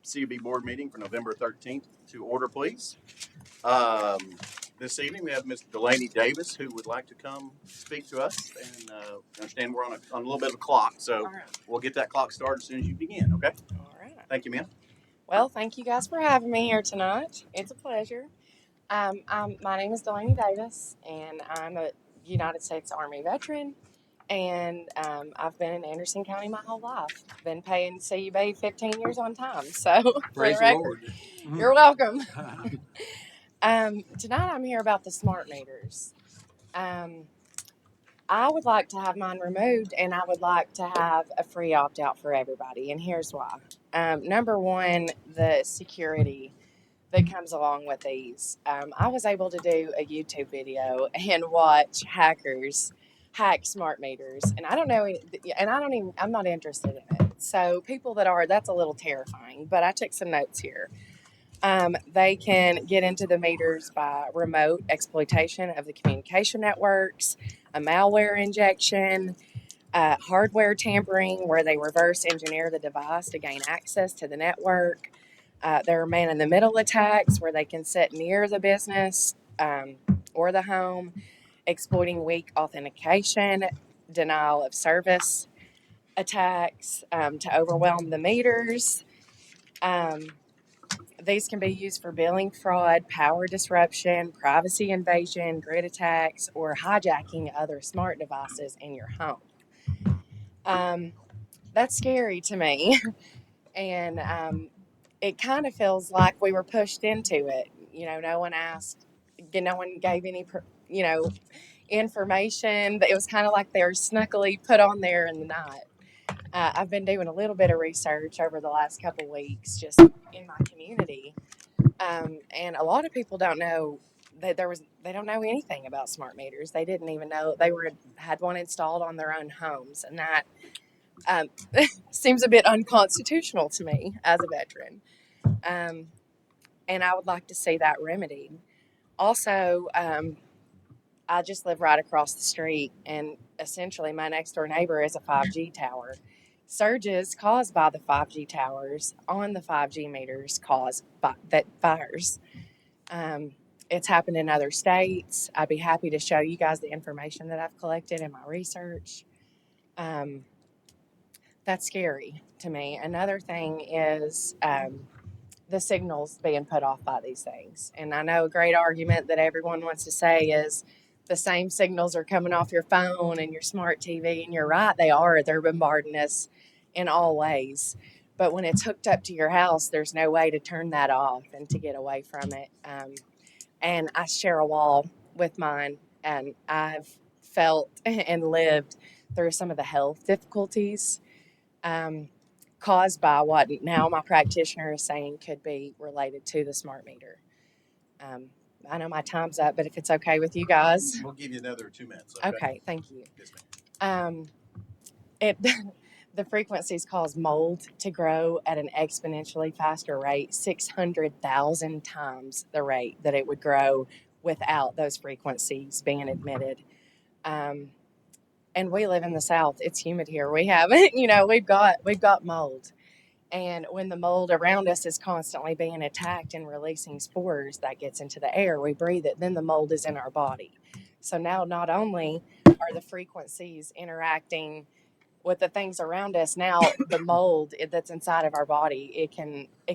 CUB board meeting for November 13th to order, please. Um, this evening we have Ms. Delaney Davis who would like to come speak to us. And understand we're on a little bit of a clock, so All right. we'll get that clock started as soon as you begin, okay? All right. Thank you, ma'am. Well, thank you guys for having me here tonight. It's a pleasure. My name is Delaney Davis, and I'm a United States Army veteran. And I've been in Anderson County my whole life. Been paying CUB 15 years on time. So, for Praise the the record, Lord. you're welcome. Tonight I'm here about the smart meters. Um, I would like to have mine removed, and I would like to have a free opt out for everybody. And here's why. Number one, the security that comes along with these. I was able to do a YouTube video and watch hackers hack smart meters, and I don't know, and I don't even, I'm not interested in it. So people that are, that's a little terrifying. But I took some notes here. They can get into the meters by remote exploitation of the communication networks, a malware injection, hardware tampering, where they reverse engineer the device to gain access to the network. There are man in the middle attacks, where they can sit near the business or the home, exploiting weak authentication, denial of service attacks to overwhelm the meters. Um, these can be used for billing fraud, power disruption, privacy invasion, grid attacks, or hijacking other smart devices in your home. Um, that's scary to me. And it kind of feels like we were pushed into it. You know, no one asked, no one gave any, information. It was kind of like they were snuckily put on there in the night. I've been doing a little bit of research over the last couple weeks just in my community. And a lot of people don't know that they don't know anything about smart meters. They didn't even know had one installed on their own homes. And that um, seems a bit unconstitutional to me as a veteran. Um, and I would like to see that remedied. Also, I just live right across the street, and essentially my next door neighbor is a 5G tower. Surges caused by the 5G towers on the 5G meters cause that fires. Um, it's happened in other states. I'd be happy to show you guys the information that I've collected in my research. Um, that's scary to me. Another thing is the signals being put off by these things. And I know a great argument that everyone wants to say is the same signals are coming off your phone and your smart TV. And you're right, they are. They're bombarding us in all ways. But when it's hooked up to your house, there's no way to turn that off and to get away from it. And I share a wall with mine, and I've felt and lived through some of the health difficulties um, caused by what now my practitioner is saying could be related to the smart meter. Um, I know my time's up, but if it's okay with you guys. We'll give you another 2 minutes. Okay. Okay, thank you. Yes, ma'am. It the frequencies cause mold to grow at an exponentially faster rate, 600,000 times the rate that it would grow without those frequencies being emitted. Um, and we live in the South. It's humid here. We have, we've got mold. And when the mold around us is constantly being attacked and releasing spores that gets into the air, we breathe it, then the mold is in our body. So now not only are the frequencies interacting with the things around us, now the mold that's inside of our body, it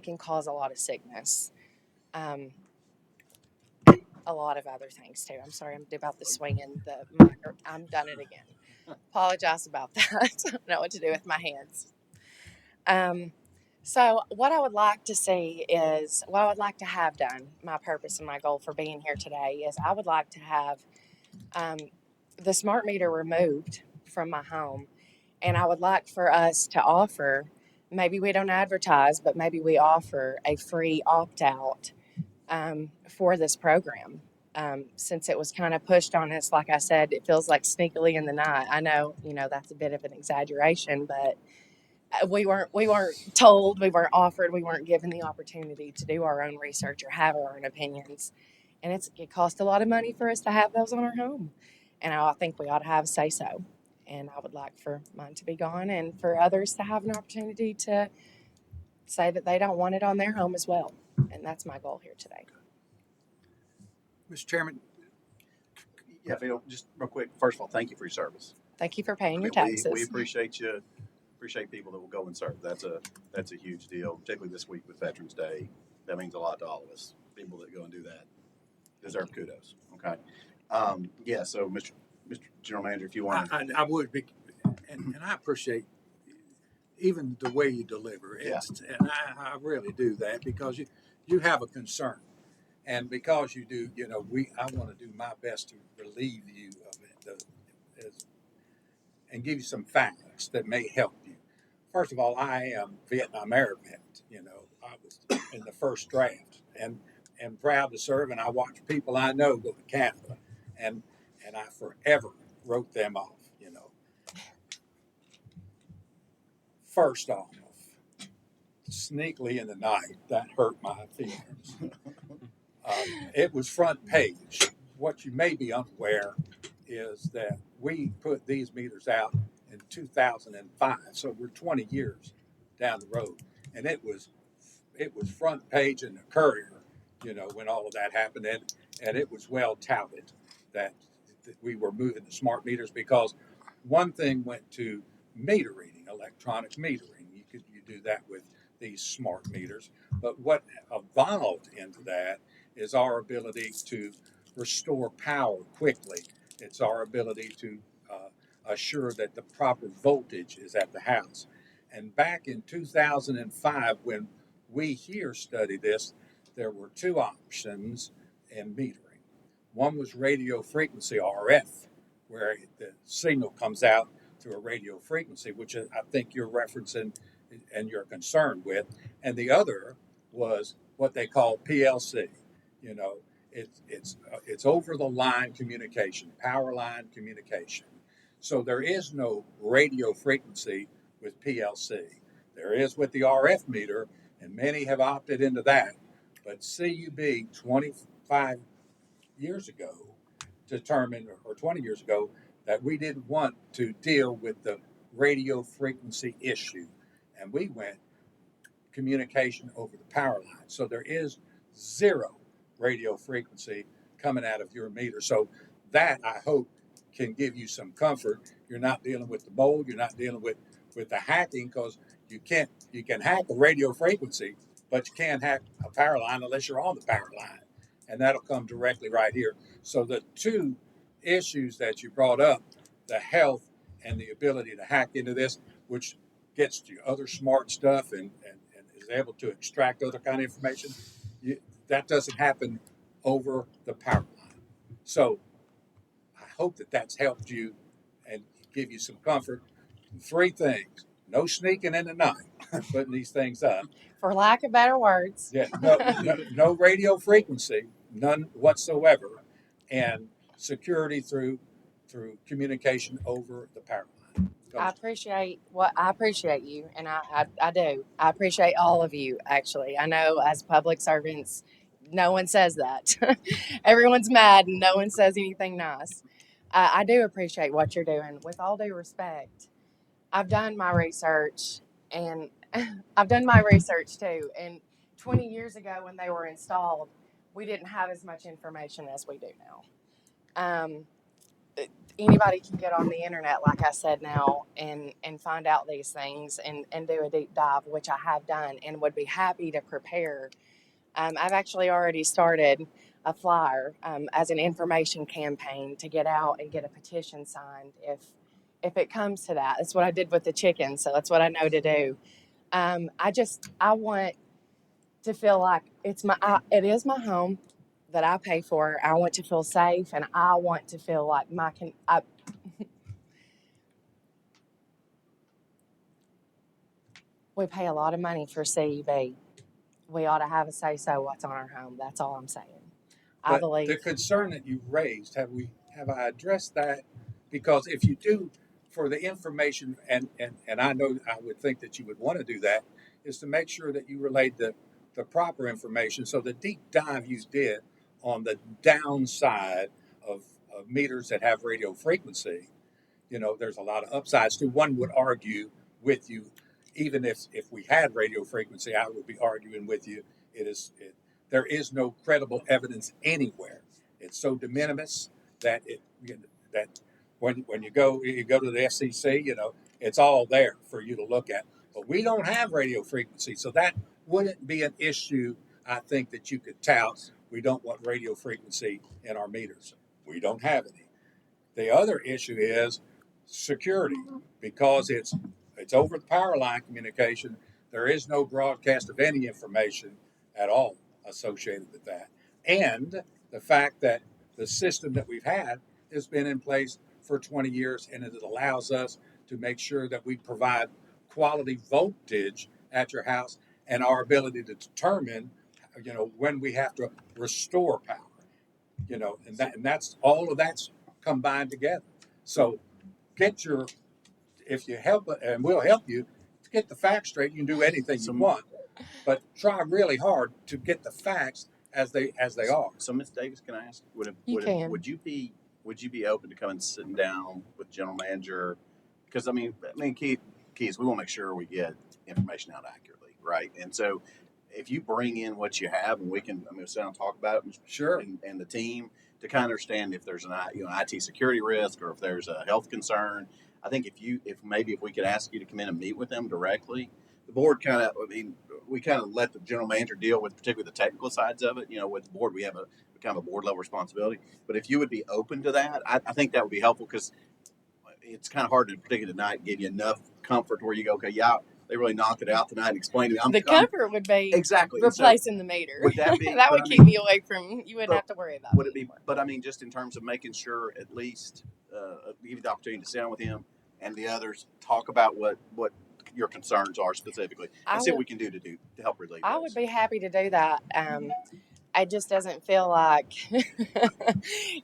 can cause a lot of sickness. Um, a lot of other things too. I'm sorry, I'm about the swinging the mic. I'm done it again. Apologize about that. I don't know what to do with my hands. Um, so what I would like to see is what I would like to have done. My purpose and my goal for being here today is I would like to have um, the smart meter removed from my home, and I would like for us to offer. Maybe we don't advertise, but maybe we offer a free opt out for this program. Since it was kind of pushed on us, like I said, it feels like sneakily in the night. I know, that's a bit of an exaggeration, but we weren't told, we weren't offered, we weren't given the opportunity to do our own research or have our own opinions, and it costs a lot of money for us to have those on our home, and I think we ought to have a say so. And I would like for mine to be gone, and for others to have an opportunity to say that they don't want it on their home as well. And that's my goal here today. Mr. Chairman, Yeah, Phil, just real quick. First of all, thank you for your service. Thank you for paying I your mean, taxes. we appreciate you. Appreciate people that will go and serve. That's a huge deal, particularly this week with Veterans Day. That means a lot to all of us. People that go and do that deserve kudos. Okay. Yeah. So, Mr. General Manager, if you want, I would be, and I appreciate even the way you deliver. And I really do that because you have a concern, and because you do, I want to do my best to relieve you of it, and give you some facts that may help you. First of all, I am Vietnam era vet. I was in the first draft, and am proud to serve. And I watch people I know go to Canada, and I forever wrote them off. First off, sneakily in the night, that hurt my feelings. It was front page. What you may be unaware is that we put these meters out in 2005, so we're 20 years down the road, and it was front page in the Courier, when all of that happened, and it was well touted that we were moving to smart meters because one thing went to meter reading, electronic metering. You do that with these smart meters, but what evolved into that is our ability to restore power quickly. It's our ability to assure that the proper voltage is at the house. And back in 2005, when we here studied this, there were two options in metering. One was radio frequency, RF, where the signal comes out through a radio frequency, which I think you're referencing and you're concerned with. And the other was what they call PLC. It's over the line communication, power line communication. So there is no radio frequency with PLC. There is with the RF meter, and many have opted into that. But CUB 25 years ago determined, or 20 years ago, that we didn't want to deal with the radio frequency issue. And we went communication over the power line. So there is zero radio frequency coming out of your meter. So that, I hope, can give you some comfort. You're not dealing with the mold. You're not dealing with the hacking, because you can hack a radio frequency, but you can't hack a power line unless you're on the power line. And that'll come directly right here. So the two issues that you brought up, the health and the ability to hack into this, which gets to other smart stuff and is able to extract other kind of information, that doesn't happen over the power line. So I hope that that's helped you and give you some comfort. Three things: no sneaking in the night, putting these things up. For lack of better words. Yeah, no radio frequency, none whatsoever, and security through communication over the power line. I appreciate you, and I do. I appreciate all of you, actually. I know as public servants, no one says that. Everyone's mad and no one says anything nice. I do appreciate what you're doing. With all due respect, I've done my research, and I've done my research too. And 20 years ago, when they were installed, we didn't have as much information as we do now. Anybody can get on the internet, like I said now, and find out these things and do a deep dive, which I have done and would be happy to prepare. I've actually already started a flyer as an information campaign to get out and get a petition signed if it comes to that. That's what I did with the chickens, so that's what I know to do. I want to feel like it is my home that I pay for. I want to feel safe, and I want to feel like we pay a lot of money for CUB. We ought to have a say-so what's on our home. That's all I'm saying. I believe the concern that you raised, have I addressed that? Because if you do, for the information, and I know I would think that you would want to do that, is to make sure that you relayed the proper information. So the deep dive you did on the downside of meters that have radio frequency, there's a lot of upsides to. One would argue with you even if we had radio frequency, I would be arguing with you. There is no credible evidence anywhere. It's so de minimis that that when you go to the FCC, it's all there for you to look at. But we don't have radio frequency, so that wouldn't be an issue. I think that you could tout. We don't want radio frequency in our meters. We don't have any. The other issue is security, because it's over the power line communication. There is no broadcast of any information at all associated with that. And the fact that the system that we've had has been in place for 20 years, and it allows us to make sure that we provide quality voltage at your house, and our ability to determine, when we have to restore power, and that's all of that's combined together. So if you help, and we'll help you to get the facts straight. You can do anything you want, but try really hard to get the facts as they are. So, Ms. Davis, can I ask, would you be open to coming and sitting down with the general manager? Because keys, we want to make sure we get information out accurately, right? And so, if you bring in what you have, and we can, sit down and talk about it, Sure. and the team to kind of understand if there's an IT security risk or if there's a health concern. I think if we could ask you to come in and meet with them directly, the board we kind of let the general manager deal with particularly the technical sides of it. With the board, we have a kind of a board level responsibility. But if you would be open to that, I think that would be helpful, because it's kind of hard to particularly tonight give you enough comfort where you go, okay, yeah, they really knocked it out tonight and explained it. The comfort would be exactly replacing the meter. Would that be? That would keep me away from. You wouldn't have to worry about. Would it be? But just in terms of making sure, at least give you the opportunity to sit down with him and the others, talk about what your concerns are specifically, and see what we can do to help relieve. I would be happy to do that. It just doesn't feel like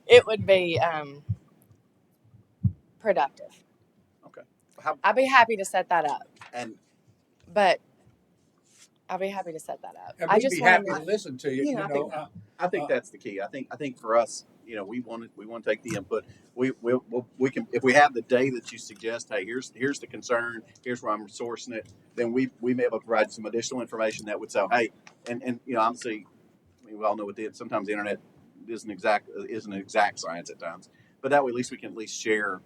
it would be productive. Okay. I'd be happy to set that up. But I'll be happy to set that up. And we'd be happy to listen to you. I think that's the key. I think for us, we want to take the input. We can, if we have the day that you suggest, hey, here's the concern, here's where I'm sourcing it, then we may be able to provide some additional information that would say, hey, and obviously, we all know sometimes the internet isn't an exact science at times, but that way at least we can at least share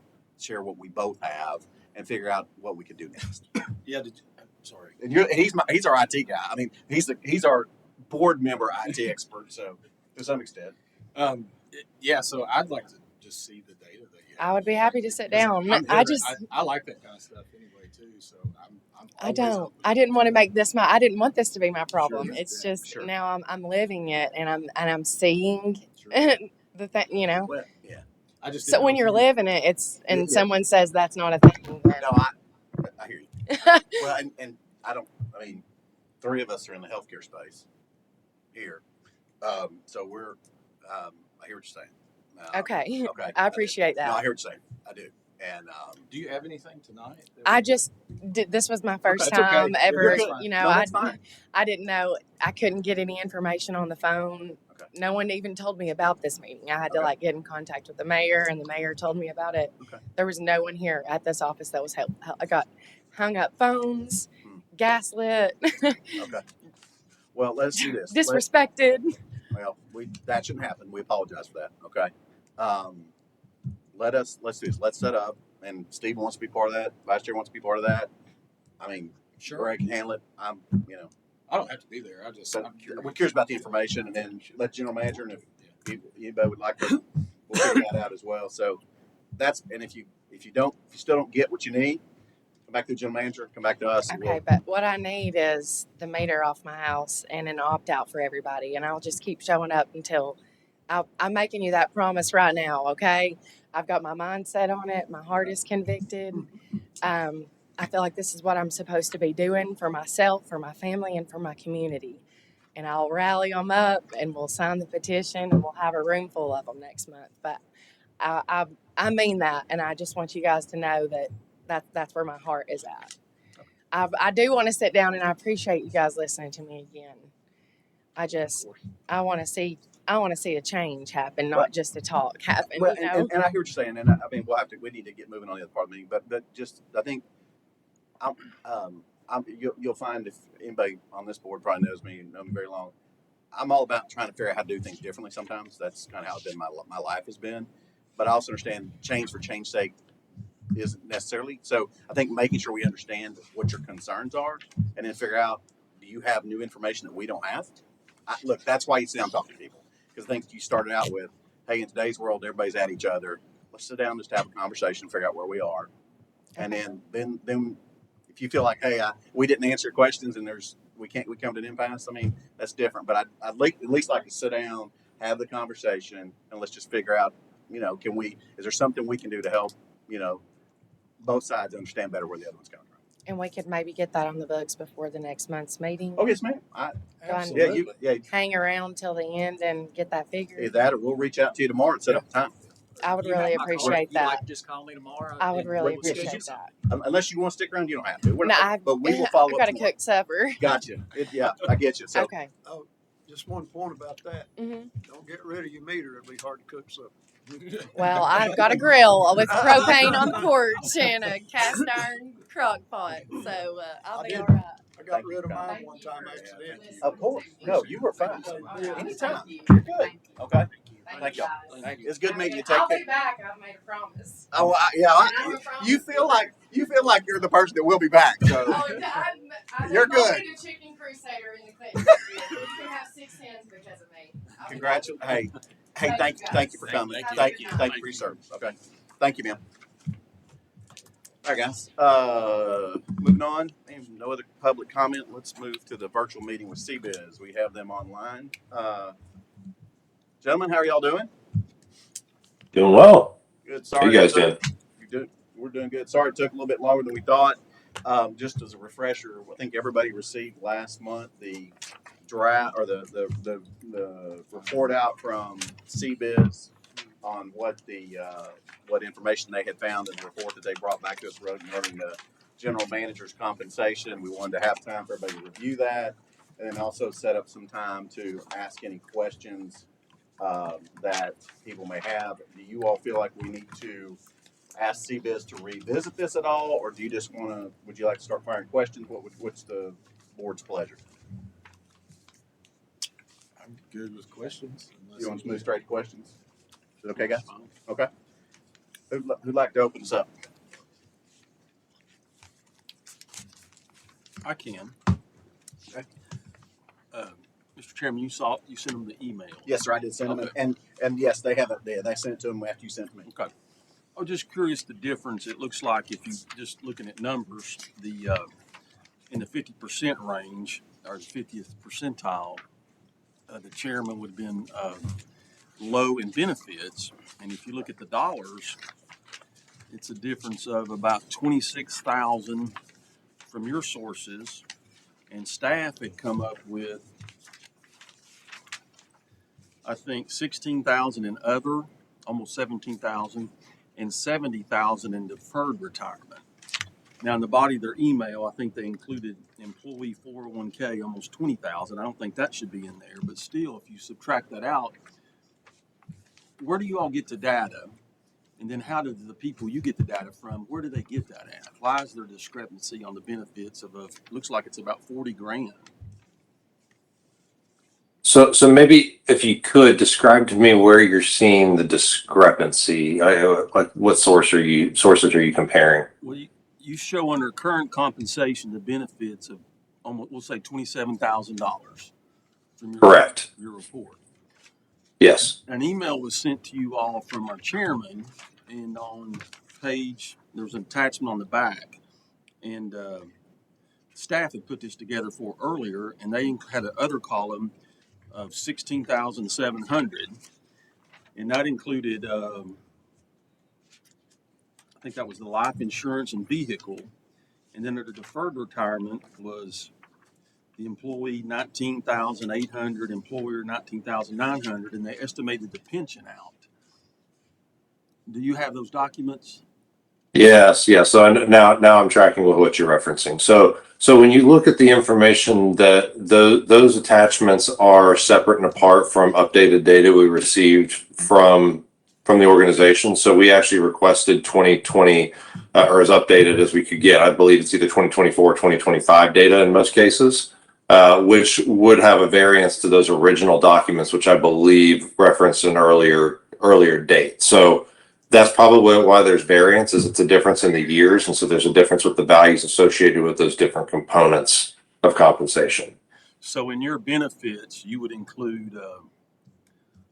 what we both have and figure out what we can do next. Yeah. Sorry. And he's our IT guy. He's our board member IT expert. So to some extent. So I'd like to just see the data that you have. I would be happy to sit down. I like that kind of stuff anyway too. So I don't. I didn't want to make this I didn't want this to be my problem. Sure. It's just Sure. now I'm living it, and I'm seeing Sure. the thing. Well, yeah. I just So when you're living it, Yeah. someone says that's not a thing. Then, No, I hear you. Well, and three of us are in the healthcare space here. So we're, I hear what you're saying. okay. Okay. I appreciate No, I that. hear what you're saying. I do. And do you have anything tonight? I just did. This was my first Okay, it's okay. time ever. You're good. No, that's fine. I didn't know. I couldn't get any information on the phone. Okay. No one even told me about this meeting. I had to Okay. get in contact with the mayor, and the mayor told me about it. Okay. There was no one here at this office that was help. I got hung up phones, gaslit, Okay. Well, let's do this. disrespected. That shouldn't happen. We apologize for that. Okay. Let's do this. Let's set up. And Steve wants to be part of that. Vice Chair wants to be part of that. Sure. Greg can handle it. I don't have to be there. We're curious about the information, and then let general manager, and if anybody would like to, we'll figure that out as well. So and if you still don't get what you need, come back to the general manager, come back to us. and Okay, but what I need is the meter off my house and an opt out for everybody, and I'll just keep showing up until I'm making you that promise right now. Okay, I've got my mind set on it. My heart is convicted. I feel like this is what I'm supposed to be doing for myself, for my family, and for my community. And I'll rally them up, and we'll sign the petition, and we'll have a room full of them next month. But I mean that, and I just want you guys to know that's where my heart is at. I do want to sit down, and I appreciate you guys listening to me again. I want to see a change happen, not just a talk happen. Well, you know? and I hear what you're saying, and we need to get moving on the other part of the meeting, but just I think You'll find if anybody on this board probably knows me and known me very long, I'm all about trying to figure out how to do things differently sometimes. That's kind of how it's been my life has been. But I also understand change for change's sake isn't necessarily. So I think making sure we understand what your concerns are and then figure out, do you have new information that we don't have? Look, that's why you sit down and talk to people. Because I think you started out with, hey, in today's world, everybody's at each other. Let's sit down and just have a conversation, figure out where we are. And then if you feel like, hey, we didn't answer your questions and we come to an impasse, I mean, that's different. But I'd at least like to sit down, have the conversation, and let's just figure out, is there something we can do to help, both sides understand better where the other one's coming from. And we could maybe get that on the books before the next month's meeting. Oh, yes, ma'am. Absolutely. Hang around till the end and get that figured. Either that or we'll reach out to you tomorrow and set up a time. I would You really have my card. appreciate You like that. to just call me tomorrow. I would and really we'll schedule appreciate something. that. Unless you want to stick around, you don't have to. No, But we will follow I've up got to tomorrow. cook supper. Gotcha. Yeah, I get you. So Okay. Just one point about that. hmm Don't get rid of your meter. It'll be hard to cook supper. Well, I've got a grill with propane on the porch and a cast iron crock pot, so I'll be all right. I got rid of mine one time accidentally. of course, no, you were fine. Anytime. You're good. Okay. Thank y'all. Thank you. It's good meeting you. Take I'll care. be back. I've made a promise. Oh, you feel like you're the person that will be back. So You're good. a chicken crusader in the Clinton area. You can have 6 hens because of me. congratulations. Hey, thank you for coming. Thank you. Thank you for your service. Okay. Thank you, ma'am. All right, guys. Moving on. No other public comment. Let's move to the virtual meeting with CBiz. We have them online. Gentlemen, how are y'all doing? Doing well. Good. How you guys doing? We're doing good. Sorry it took a little bit longer than we thought. Just as a refresher, I think everybody received last month the draft or the report out from CBiz on what information they had found in the report that they brought back to us regarding the general manager's compensation. We wanted to have time for everybody to review that, and then also set up some time to ask any questions that people may have. Do you all feel like we need to ask CBiz to revisit this at all, or do you just would you like to start firing questions? What's the board's pleasure? I'm good with questions. You want to move straight to questions? Is it okay, guys? Okay. Who'd like to open this up? I can. Okay. Mr. Chairman, you sent them the email. Yes, sir. I did send them, Okay. and yes, they have it there. They sent it to them after you sent it to me. Okay. I was just curious the difference. It looks like if you just looking at numbers, the in the 50% range or the 50th percentile, the chairman would have been low in benefits, and if you look at the dollars, it's a difference of about 26,000 from your sources, and staff had come up with, I think, 16,000 in other, almost 17,000, and 70,000 in deferred retirement. Now, in the body of their email, I think they included employee 401k, almost 20,000. I don't think that should be in there, but still, if you subtract that out, where do you all get the data? And then how do the people you get the data from, where do they get that at? Why is there discrepancy on the benefits of looks like it's about 40 grand? So maybe if you could describe to me where you're seeing the discrepancy, like what sources are you comparing? Well, you show under current compensation the benefits of almost, we'll say $27,000 from Correct. your report. Yes. An email was sent to you all from our chairman, and on page, there was an attachment on the back, and staff had put this together for earlier, and they had another column of 16,700, and that included, I think that was the life insurance and vehicle, and then the deferred retirement was the employee 19,800, employer 19,900, and they estimated the pension out. Do you have those documents? Yes. So now I'm tracking with what you're referencing. So when you look at the information, that those attachments are separate and apart from updated data we received from from the organization. So we actually requested 2020 or as updated as we could get. I believe it's either 2024 or 2025 data in most cases, which would have a variance to those original documents, which I believe referenced an earlier date. So that's probably why there's variance, is it's a difference in the years. And so there's a difference with the values associated with those different components of compensation. So in your benefits, you would include a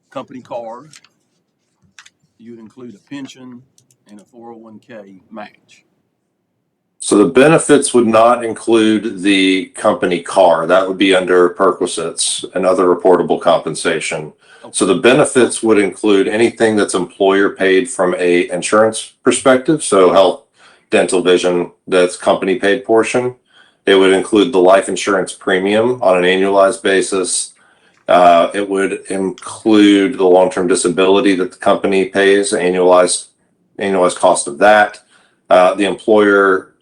company car, you would include a pension and a 401k match. So the benefits would not include the company car. That would be under perquisites and other reportable compensation. So the benefits would include anything that's employer paid from a insurance perspective. So health, dental, vision, that's company paid portion. It would include the life insurance premium on an annualized basis. It would include the long-term disability that the company pays, annualized cost of that. The employer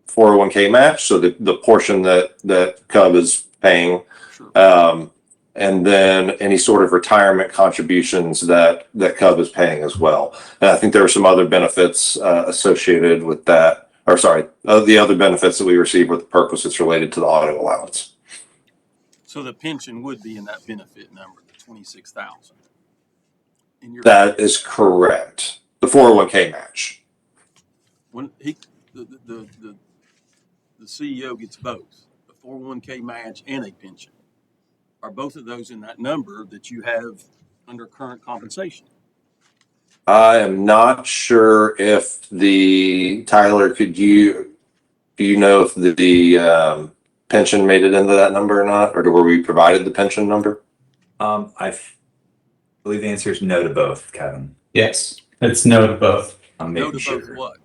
401k match, so the portion that Cub is paying, Sure. and then any sort of retirement contributions that Cub is paying as well. And I think there were some other benefits associated with that, or sorry, the other benefits that we receive with the perquisites related to the auto allowance. So the pension would be in that benefit number, the 26,000. That is correct. The 401k match. When the CEO gets both, a 401k match and a pension. Are both of those in that number that you have under current compensation? I am not sure if Tyler, do you know if the pension made it into that number or not, or were we provided the pension number? I believe the answer is no to both, Kevin. Yes, it's no to both. I'm No making to both sure. what?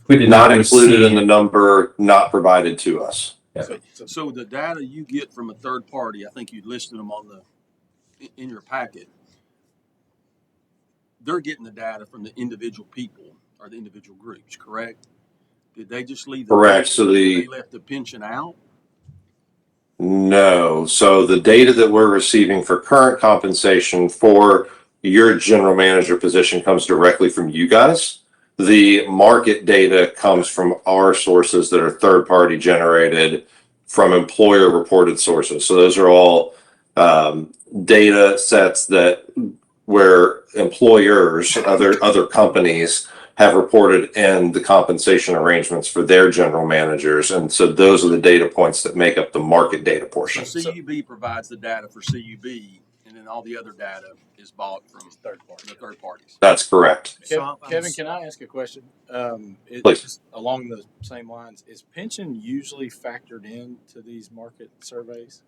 We did Not not included in receive. the number, not provided to us. So the data you get from a third party, I think you listed them on in your packet. They're getting the data from the individual people or the individual groups, correct? Did they just leave the Correct. So they left the pension out? No. So the data that we're receiving for current compensation for your general manager position comes directly from you guys. The market data comes from our sources that are third party generated from employer reported sources. So those are all data sets where employers, other companies have reported in the compensation arrangements for their general managers. And so those are the data points that make up the market data portion. So CUB provides the data for CUB, and then all the other data is bought from the third parties. That's correct. Kevin, can I ask a question? Please. Along the same lines, is pension usually factored into these market surveys?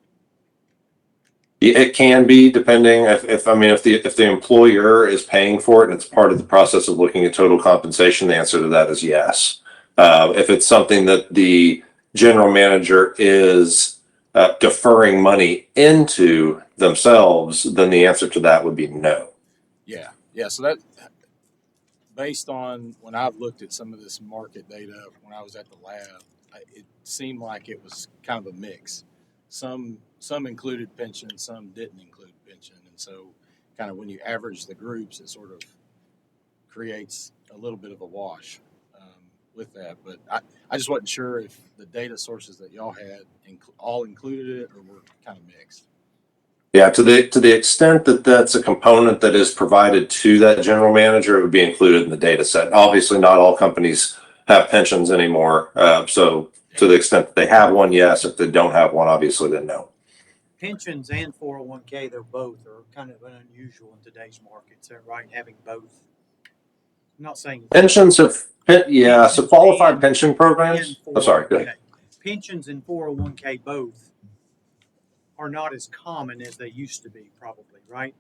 It can be, depending if the employer is paying for it and it's part of the process of looking at total compensation, the answer to that is yes. If it's something that the general manager is deferring money into themselves, then the answer to that would be no. Yeah. So that, based on when I've looked at some of this market data when I was at the lab, it seemed like it was kind of a mix. Some included pension, some didn't include pension, and so kind of when you average the groups, it sort of creates a little bit of a wash with that. But I just wasn't sure if the data sources that y'all had all included it or were kind of mixed. Yeah, to the extent that that's a component that is provided to that general manager, it would be included in the data set. Obviously, not all companies have pensions anymore, so to the extent that they have one, yes. If they don't have one, obviously, then no. Pensions and 401k, they're both are kind of unusual in today's market. Is that right? Having both. I'm not saying Pensions have, yeah, so qualified pension programs. Oh, sorry, go ahead. Pensions and 401k both are not as common as they used to be, probably, right?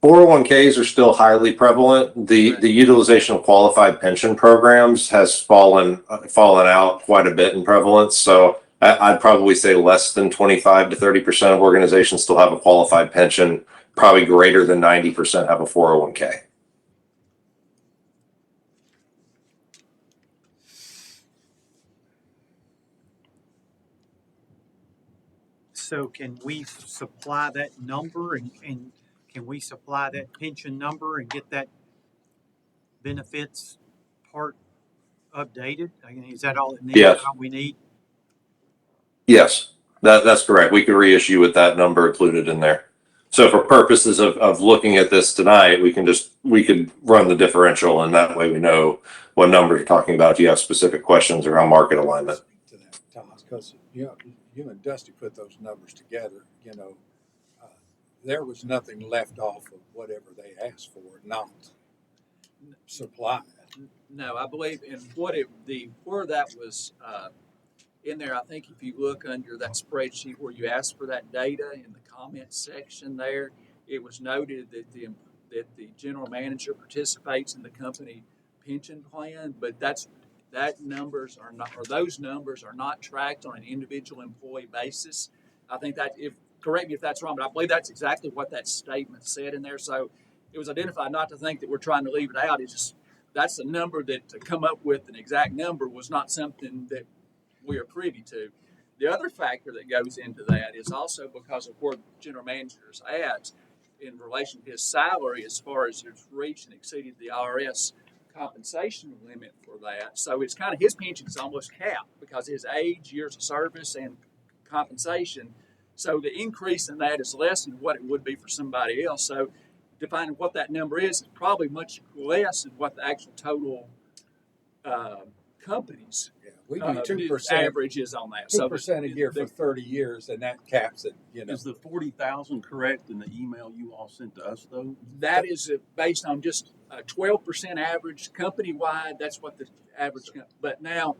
401ks are still highly prevalent. The utilization of qualified pension programs has fallen out quite a bit in prevalence. So I'd probably say less than 25 to 30% of organizations still have a qualified pension. Probably greater than 90% have a 401k. So can we supply that number and can we supply that pension number and get that benefits part updated? I mean, is that all it needs? Yes. All we need? Yes, that's correct. We could reissue with that number included in there. So for purposes of looking at this tonight, we could run the differential, and that way we know what number you're talking about if you have specific questions around market alignment. To that, Thomas, because you and Dusty put those numbers together. There was nothing left off of whatever they asked for, not supplied. No, I believe in where that was in there. I think if you look under that spreadsheet where you asked for that data in the comments section there, it was noted that the general manager participates in the company pension plan, but those numbers are not tracked on an individual employee basis. I think that correct me if that's wrong, but I believe that's exactly what that statement said in there. So it was identified, not to think that we're trying to leave it out. It's just, that's a number that to come up with an exact number was not something that we are privy to. The other factor that goes into that is also because of where the general manager is at in relation to his salary, as far as it's reached and exceeded the IRS compensation limit for that. So it's kind of, his pension is almost capped because of his age, years of service, and compensation. So the increase in that is less than what it would be for somebody else. So defining what that number is probably much less than what the actual total companies Yeah, we do 2% average is on that. 2% a year for 30 years, and that caps it. Is the 40,000 correct in the email you all sent to us though? That is based on just a 12% average company wide. That's what the average. But now,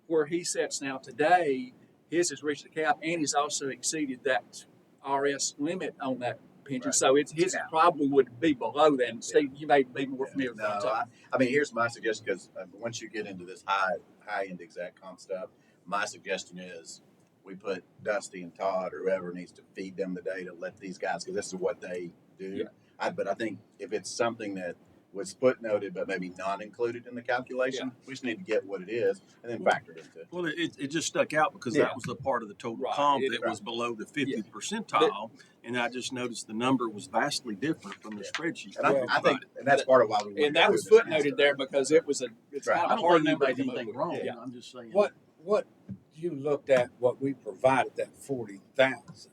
where he sits now today, his has reached the cap, and he's also exceeded that RS limit on that pension. Right. So his probably would be below that. And Steve, you may be more familiar with No, that. I mean, here's my suggestion, because once you get into this high end exact comp stuff, my suggestion is we put Dusty and Todd or whoever needs to feed them the data, let these guys, because this is what they do. Yeah. But I think if it's something that was footnoted but maybe not included in the calculation, we just need to get what it is and then factor it into. Well, it just stuck out because Yeah. that was the part of the total Right. comp It- that was below the 50th percentile, and I just noticed the number was vastly different from the spreadsheet. And I think, and that's part of why we. And that was footnoted there because it's Right. kind I of don't hard think you number made to anything move. wrong. Yeah. I'm just saying. What you looked at, what we provided, that 40,000.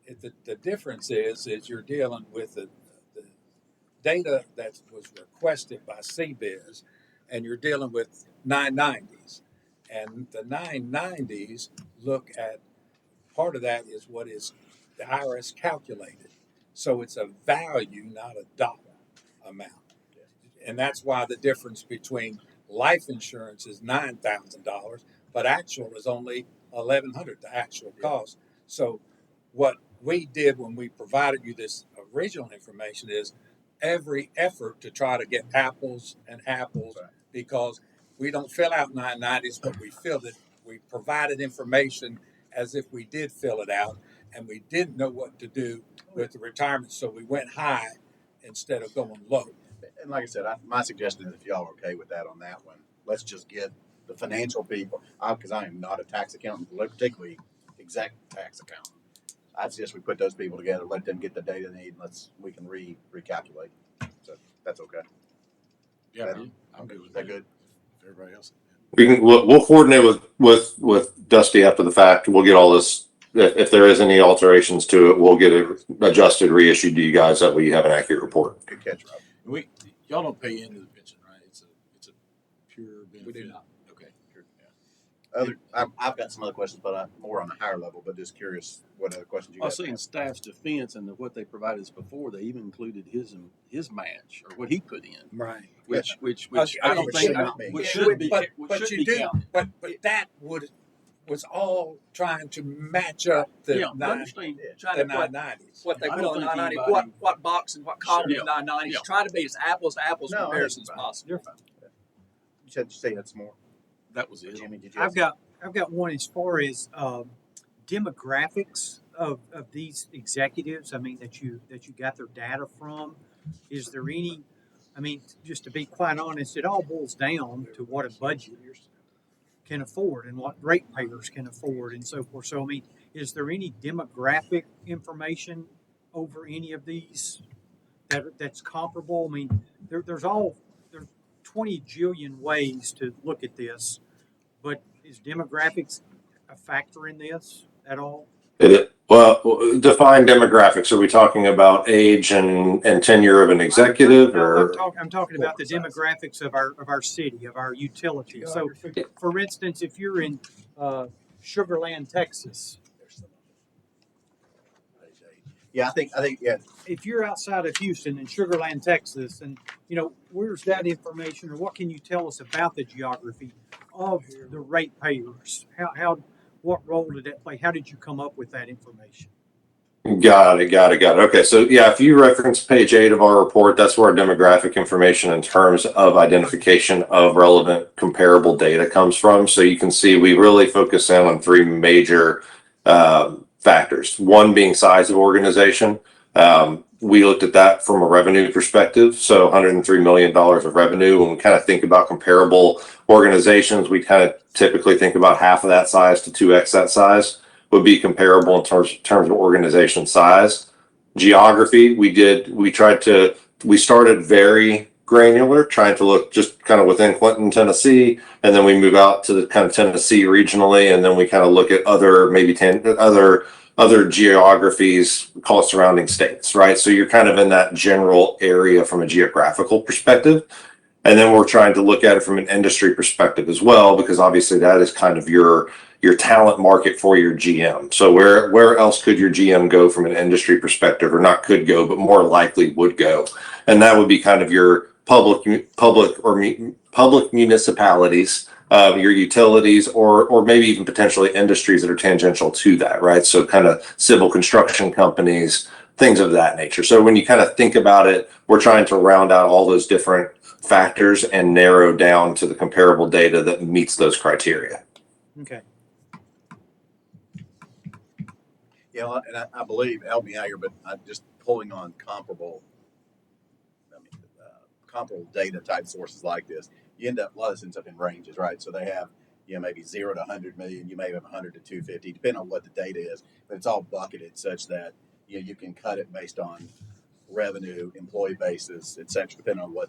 The difference is you're dealing with the data that was requested by CBIZ, and you're dealing with 990s, and the 990s look at, part of that is what is the IRS calculated, so it's a value, not a dollar amount, and that's why the difference between life insurance is $9,000, but actual is only $1,100, the actual cost. So what we did when we provided you this original information is every effort to try to get apples and apples, because we don't fill out 990s, but we provided information as if we did fill it out, and we didn't know what to do with the retirement, so we went high instead of going low. And like I said, my suggestion is if y'all are okay with that on that one, let's just get the financial people, because I am not a tax accountant, particularly exec tax accountant. I suggest we put those people together, let them get the data they need, and we can recalculate. So that's okay. Yeah, Better? I'm good with Is that good? If everybody else. We'll coordinate with Dusty after the fact. We'll get all this. If there is any alterations to it, we'll get it adjusted, reissued to you guys, that way you have an accurate report. Good catch, Rob. Y'all don't pay into the pension, right? It's a pure benefit. We do not. Okay. I've got some other questions, but more on a higher level. But just curious, what other questions you I got? was seeing staff's defense and what they provided us before. They even included his match or what he put in, Right. which I I don't think understand. which should be but which should you be do, counted. but that was all trying to match up the Yeah, I nine, understand. Trying the to put 990s. what they I put don't on the think 990, anybody- what box and what column Sure. in 990s. Yeah. Try to be as apples to apples No, comparison as fine. possible. You're fine. You said say that's more. That was it. Jimmy, did you? Have I've got one as far as demographics of these executives. I mean that you got their data from. Is there any? I mean, just to be quite honest, it all boils down to what a budget can afford and what ratepayers can afford and so forth. So I mean, is there any demographic information over any of these that's comparable? I mean, there's 20 jillion ways to look at this, but is demographics a factor in this at all? Well, define demographics. Are we talking about age and tenure of an executive, or? I'm talking about the demographics of our city, of our utilities. So, for instance, if you're in Sugar Land, Texas, Yeah, I think, yeah, if you're outside of Houston in Sugar Land, Texas, and where's that information, or what can you tell us about the geography of the ratepayers? What role did that play? How did you come up with that information? Got it. Okay, so yeah, if you reference page 8 of our report, that's where our demographic information in terms of identification of relevant comparable data comes from. So you can see we really focus in on 3 major factors. One being size of organization. We looked at that from a revenue perspective. So $103 million of revenue. When we kind of think about comparable organizations, we kind of typically think about half of that size to 2x that size would be comparable in terms of organization size. Geography, we started very granular, trying to look just kind of within Clinton, Tennessee, and then we move out to the kind of Tennessee regionally, and then we kind of look at other geographies, call it surrounding states, right? So you're kind of in that general area from a geographical perspective. And then we're trying to look at it from an industry perspective as well, because obviously that is kind of your talent market for your GM. So where else could your GM go from an industry perspective, or not could go, but more likely would go? And that would be kind of your public municipalities, your utilities, or maybe even potentially industries that are tangential to that, right? So kind of civil construction companies, things of that nature. So when you kind of think about it, we're trying to round out all those different factors and narrow down to the comparable data that meets those criteria. Okay. yeah, and I believe, help me out here, but I'm just pulling on comparable data type sources like this. You end up, a lot of this ends up in ranges, right? So they have, maybe 0 to 100 million, you may have 100 to 250, depending on what the data is, but it's all bucketed such that, you can cut it based on revenue, employee basis, et cetera, depending on what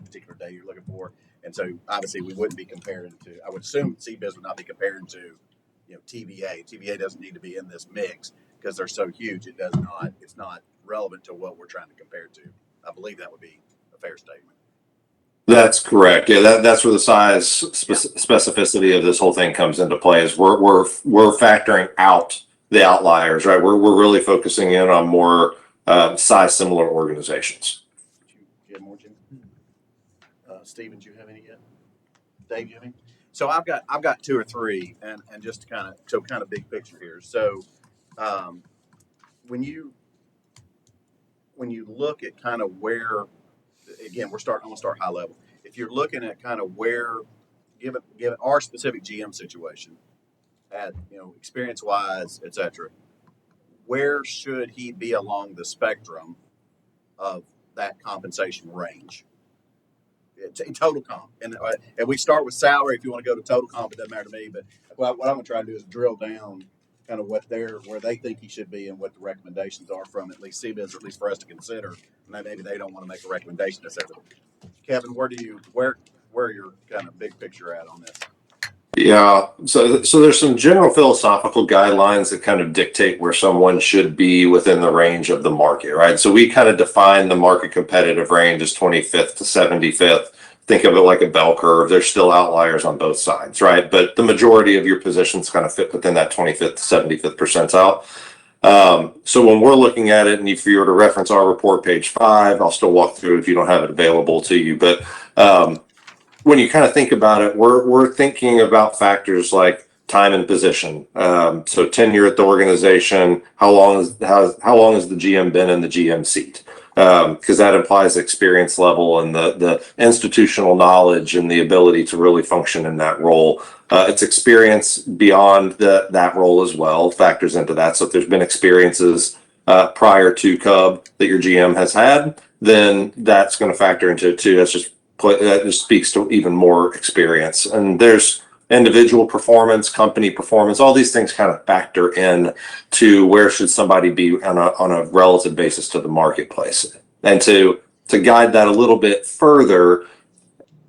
particular data you're looking for. And so obviously we wouldn't be comparing to, I would assume CBIZ would not be comparing to, TVA. TVA doesn't need to be in this mix because they're so huge. It's not relevant to what we're trying to compare to. I believe that would be a fair statement. That's correct. Yeah, that's where the size specificity of this whole thing comes into play. Is we're factoring out the outliers, right? We're really focusing in on more size similar organizations. Do you have more, Jim? Steven, do you have any yet? Dave, you have any? So I've got 2 or 3, and just kind of big picture here. So when you look at kind of where, again, I'm gonna start high level. If you're looking at kind of where, given our specific GM situation, at experience wise, et cetera, where should he be along the spectrum of that compensation range? Total comp, and we start with salary. If you want to go to total comp, it doesn't matter to me. But what I'm going to try to do is drill down kind of where they think he should be and what the recommendations are from at least CBIZ, or at least for us to consider. And maybe they don't want to make a recommendation necessarily. Kevin, where your kind of big picture at on this? Yeah, so there's some general philosophical guidelines that kind of dictate where someone should be within the range of the market, right? So we kind of define the market competitive range as 25th to 75th. Think of it like a bell curve. There's still outliers on both sides, right? But the majority of your positions kind of fit within that 25th to 75th percentile. So when we're looking at it, and if you were to reference our report, page 5, I'll still walk through it if you don't have it available to you. But when you kind of think about it, we're thinking about factors like time and position. So tenure at the organization, how long has the GM been in the GM seat? Because that implies experience level and the institutional knowledge and the ability to really function in that role. It's experience beyond that role as well factors into that. So if there's been experiences prior to Cub that your GM has had, then that's going to factor into it too. That just speaks to even more experience. And there's individual performance, company performance, all these things kind of factor in to where should somebody be on a relative basis to the marketplace. And to guide that a little bit further,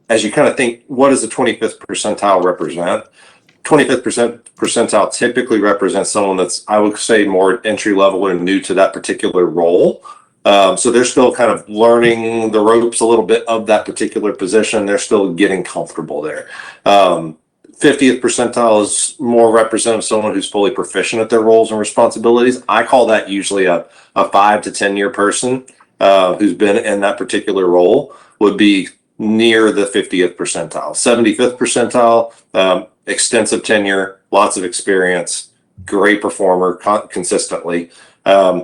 as you kind of think, what does the 25th percentile represent? 25th percentile typically represents someone that's, I would say, more entry level or new to that particular role. So they're still kind of learning the ropes a little bit of that particular position. They're still getting comfortable there. 50th percentile is more representative of someone who's fully proficient at their roles and responsibilities. I call that usually a 5 to 10 year person who's been in that particular role would be near the 50th percentile. 75th percentile, extensive tenure, lots of experience, great performer consistently.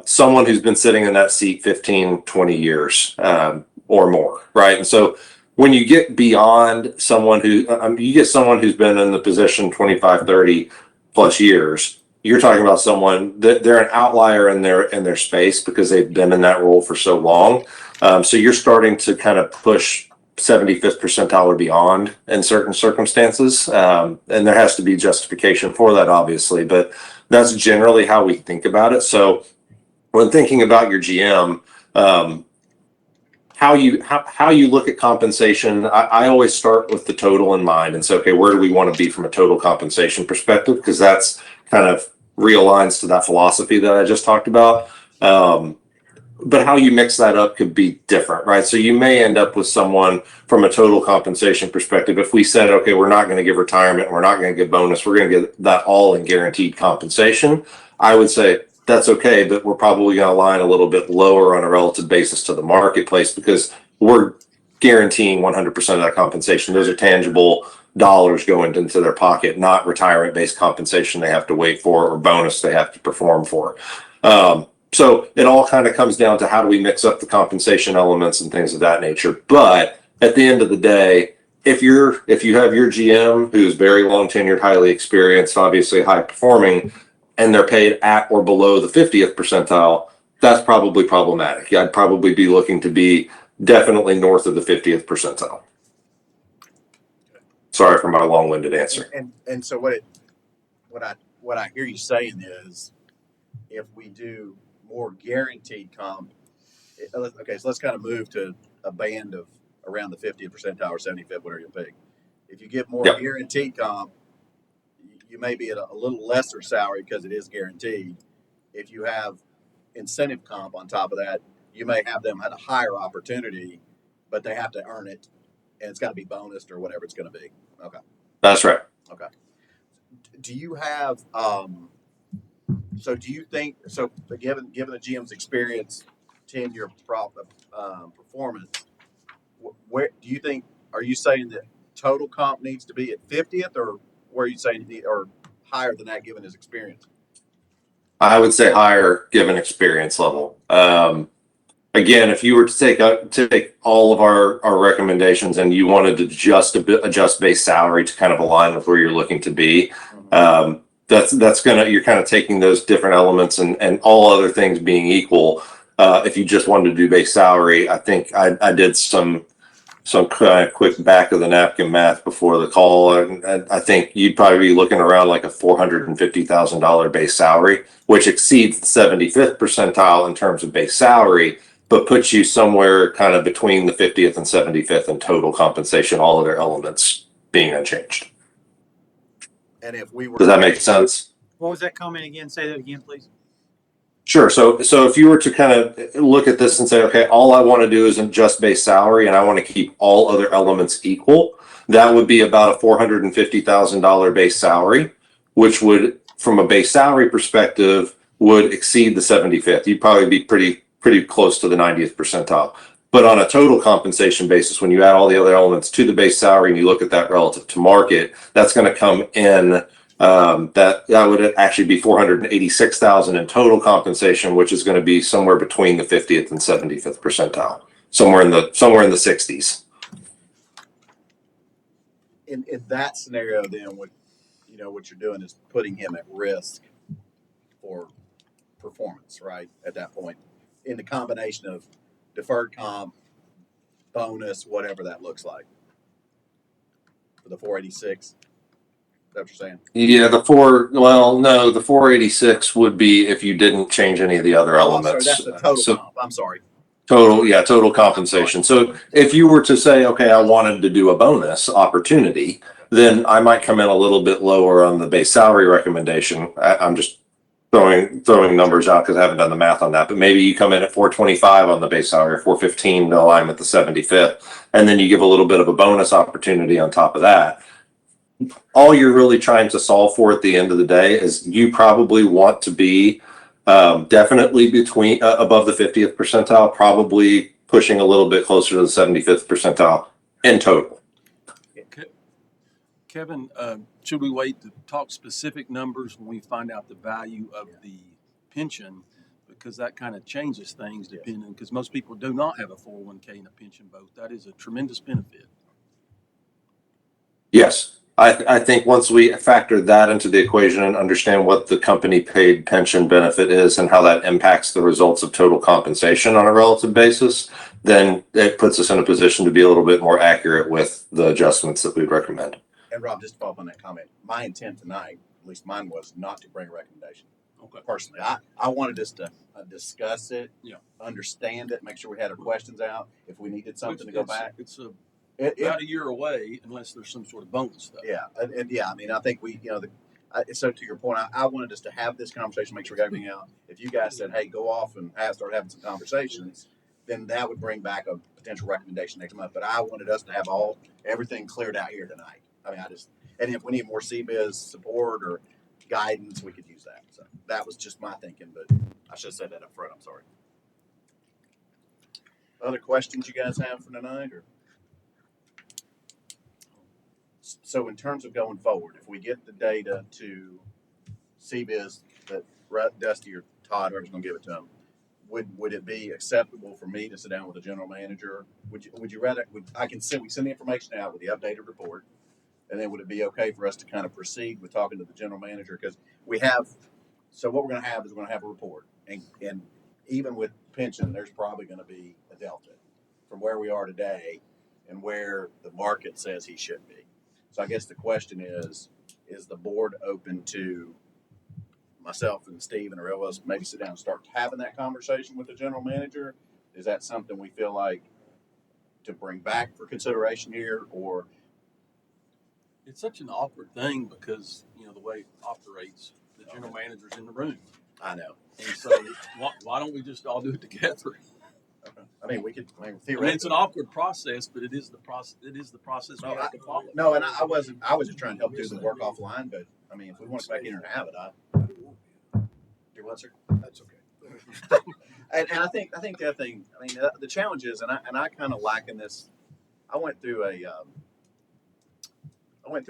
Someone who's been sitting in that seat 15, 20 years or more, right? And so when you get beyond someone who, you get someone who's been in the position 25, 30 plus years, you're talking about someone that they're an outlier in their space because they've been in that role for so long. So you're starting to kind of push 75th percentile or beyond in certain circumstances. And there has to be justification for that, obviously, but that's generally how we think about it. So when thinking about your GM, how you look at compensation, I always start with the total in mind and say, okay, where do we want to be from a total compensation perspective? Because that's kind of realigns to that philosophy that I just talked about. But how you mix that up could be different, right? So you may end up with someone from a total compensation perspective. If we said, okay, we're not going to give retirement, we're not going to give bonus, we're going to get that all in guaranteed compensation, I would say that's okay, but we're probably going to align a little bit lower on a relative basis to the marketplace because we're guaranteeing 100% of that compensation. Those are tangible dollars going into their pocket, not retirement-based compensation they have to wait for or bonus they have to perform for. So it all kind of comes down to how do we mix up the compensation elements and things of that nature. But at the end of the day, if you have your GM who's very long tenured, highly experienced, obviously high performing, and they're paid at or below the 50th percentile, that's probably problematic. I'd probably be looking to be definitely north of the 50th percentile. Sorry for my long-winded answer. And so what I hear you saying is, if we do more guaranteed comp, okay, so let's kind of move to a band of around the 50th percentile or 75th, whatever you pick. If you get more guaranteed comp, you may be at a little lesser salary because it is guaranteed. If you have incentive comp on top of that, you may have them at a higher opportunity, but they have to earn it, and it's got to be bonused or whatever it's going to be. Okay. That's right. Okay. Do you have so do you think so? Given the GM's experience, tenure, performance, where do you think? Are you saying that total comp needs to be at 50th, or where are you saying or higher than that given his experience? I would say higher given experience level. Again, if you were to take all of our recommendations and you wanted to adjust base salary to kind of align with where you're looking to be, you're kind of taking those different elements and all other things being equal. If you just wanted to do base salary, I think I did some kind of quick back of the napkin math before the call, and I think you'd probably be looking around like a $450,000 base salary, which exceeds the 75th percentile in terms of base salary, but puts you somewhere kind of between the 50th and 75th in total compensation, all of their elements being unchanged. And if we were, does that make sense? What was that comment again? Say that again, please. Sure. So if you were to kind of look at this and say, okay, all I want to do is adjust base salary and I want to keep all other elements equal, that would be about a $450,000 base salary, which would, from a base salary perspective, would exceed the 75th. You'd probably be pretty close to the 90th percentile. But on a total compensation basis, when you add all the other elements to the base salary and you look at that relative to market, that's going to come in. That would actually be $486,000 in total compensation, which is going to be somewhere between the 50th and 75th percentile, somewhere in the 60s. In that scenario, then what you're doing is putting him at risk for performance, right? At that point, in the combination of deferred comp, bonus, whatever that looks like, for the 486. Is that what you're saying? Yeah, the 486 would be if you didn't change any of the other elements. I'm sorry, that's the total comp. I'm sorry. Total compensation. So if you were to say, okay, I wanted to do a bonus opportunity, then I might come in a little bit lower on the base salary recommendation. I'm just throwing numbers out because I haven't done the math on that, but maybe you come in at 425 on the base salary, or 415 to align with the 75th, and then you give a little bit of a bonus opportunity on top of that. All you're really trying to solve for at the end of the day is you probably want to be definitely between above the 50th percentile, probably pushing a little bit closer to the 75th percentile in total. Kevin, should we wait to talk specific numbers when we find out the value of the pension? Because that kind of changes things depending, because most people do not have a 401k and a pension both. That is a tremendous benefit. Yes, I think once we factor that into the equation and understand what the company paid pension benefit is and how that impacts the results of total compensation on a relative basis, then it puts us in a position to be a little bit more accurate with the adjustments that we'd recommend. And Rob, just to follow up on that comment, my intent tonight, at least mine, was not to bring a recommendation. Okay. Personally, I wanted us to discuss it, Yeah. understand it, make sure we had our questions out. If we needed something to go back, It's it, about a year away unless there's some sort of bonus stuff. yeah, and yeah, I mean, I think we, so to your point, I wanted us to have this conversation, make sure we got everything out. If you guys said, hey, go off and start having some conversations, then that would bring back a potential recommendation next month. But I wanted us to have everything cleared out here tonight. I mean, and if we need more CBIZ support or guidance, we could use that. So that was just my thinking, but I should have said that up front. I'm sorry. Other questions you guys have for tonight, or? So in terms of going forward, if we get the data to CBIZ that Dusty or Todd, whoever's going to give it to them, would it be acceptable for me to sit down with the general manager? Would you rather? We send the information out with the updated report, and then would it be okay for us to kind of proceed with talking to the general manager? Because so what we're going to have is we're going to have a report, and even with pension, there's probably going to be a delta from where we are today and where the market says he should be. So I guess the question is the board open to myself and Steve and everyone else maybe sit down and start having that conversation with the general manager? Is that something we feel like to bring back for consideration here, or? It's such an awkward thing because, the way it operates, the general manager's in the room. I know. And so why don't we just all do it together? Okay. I mean, we could theoretically. It's an awkward process, but it is the process. It is the process we have to follow. No, and I was just trying to help do the work offline. But I mean, if we want to back in and have it, do what, sir? That's okay. and I think the other thing. I mean, the challenge is, and I kind of lack in this. I went through a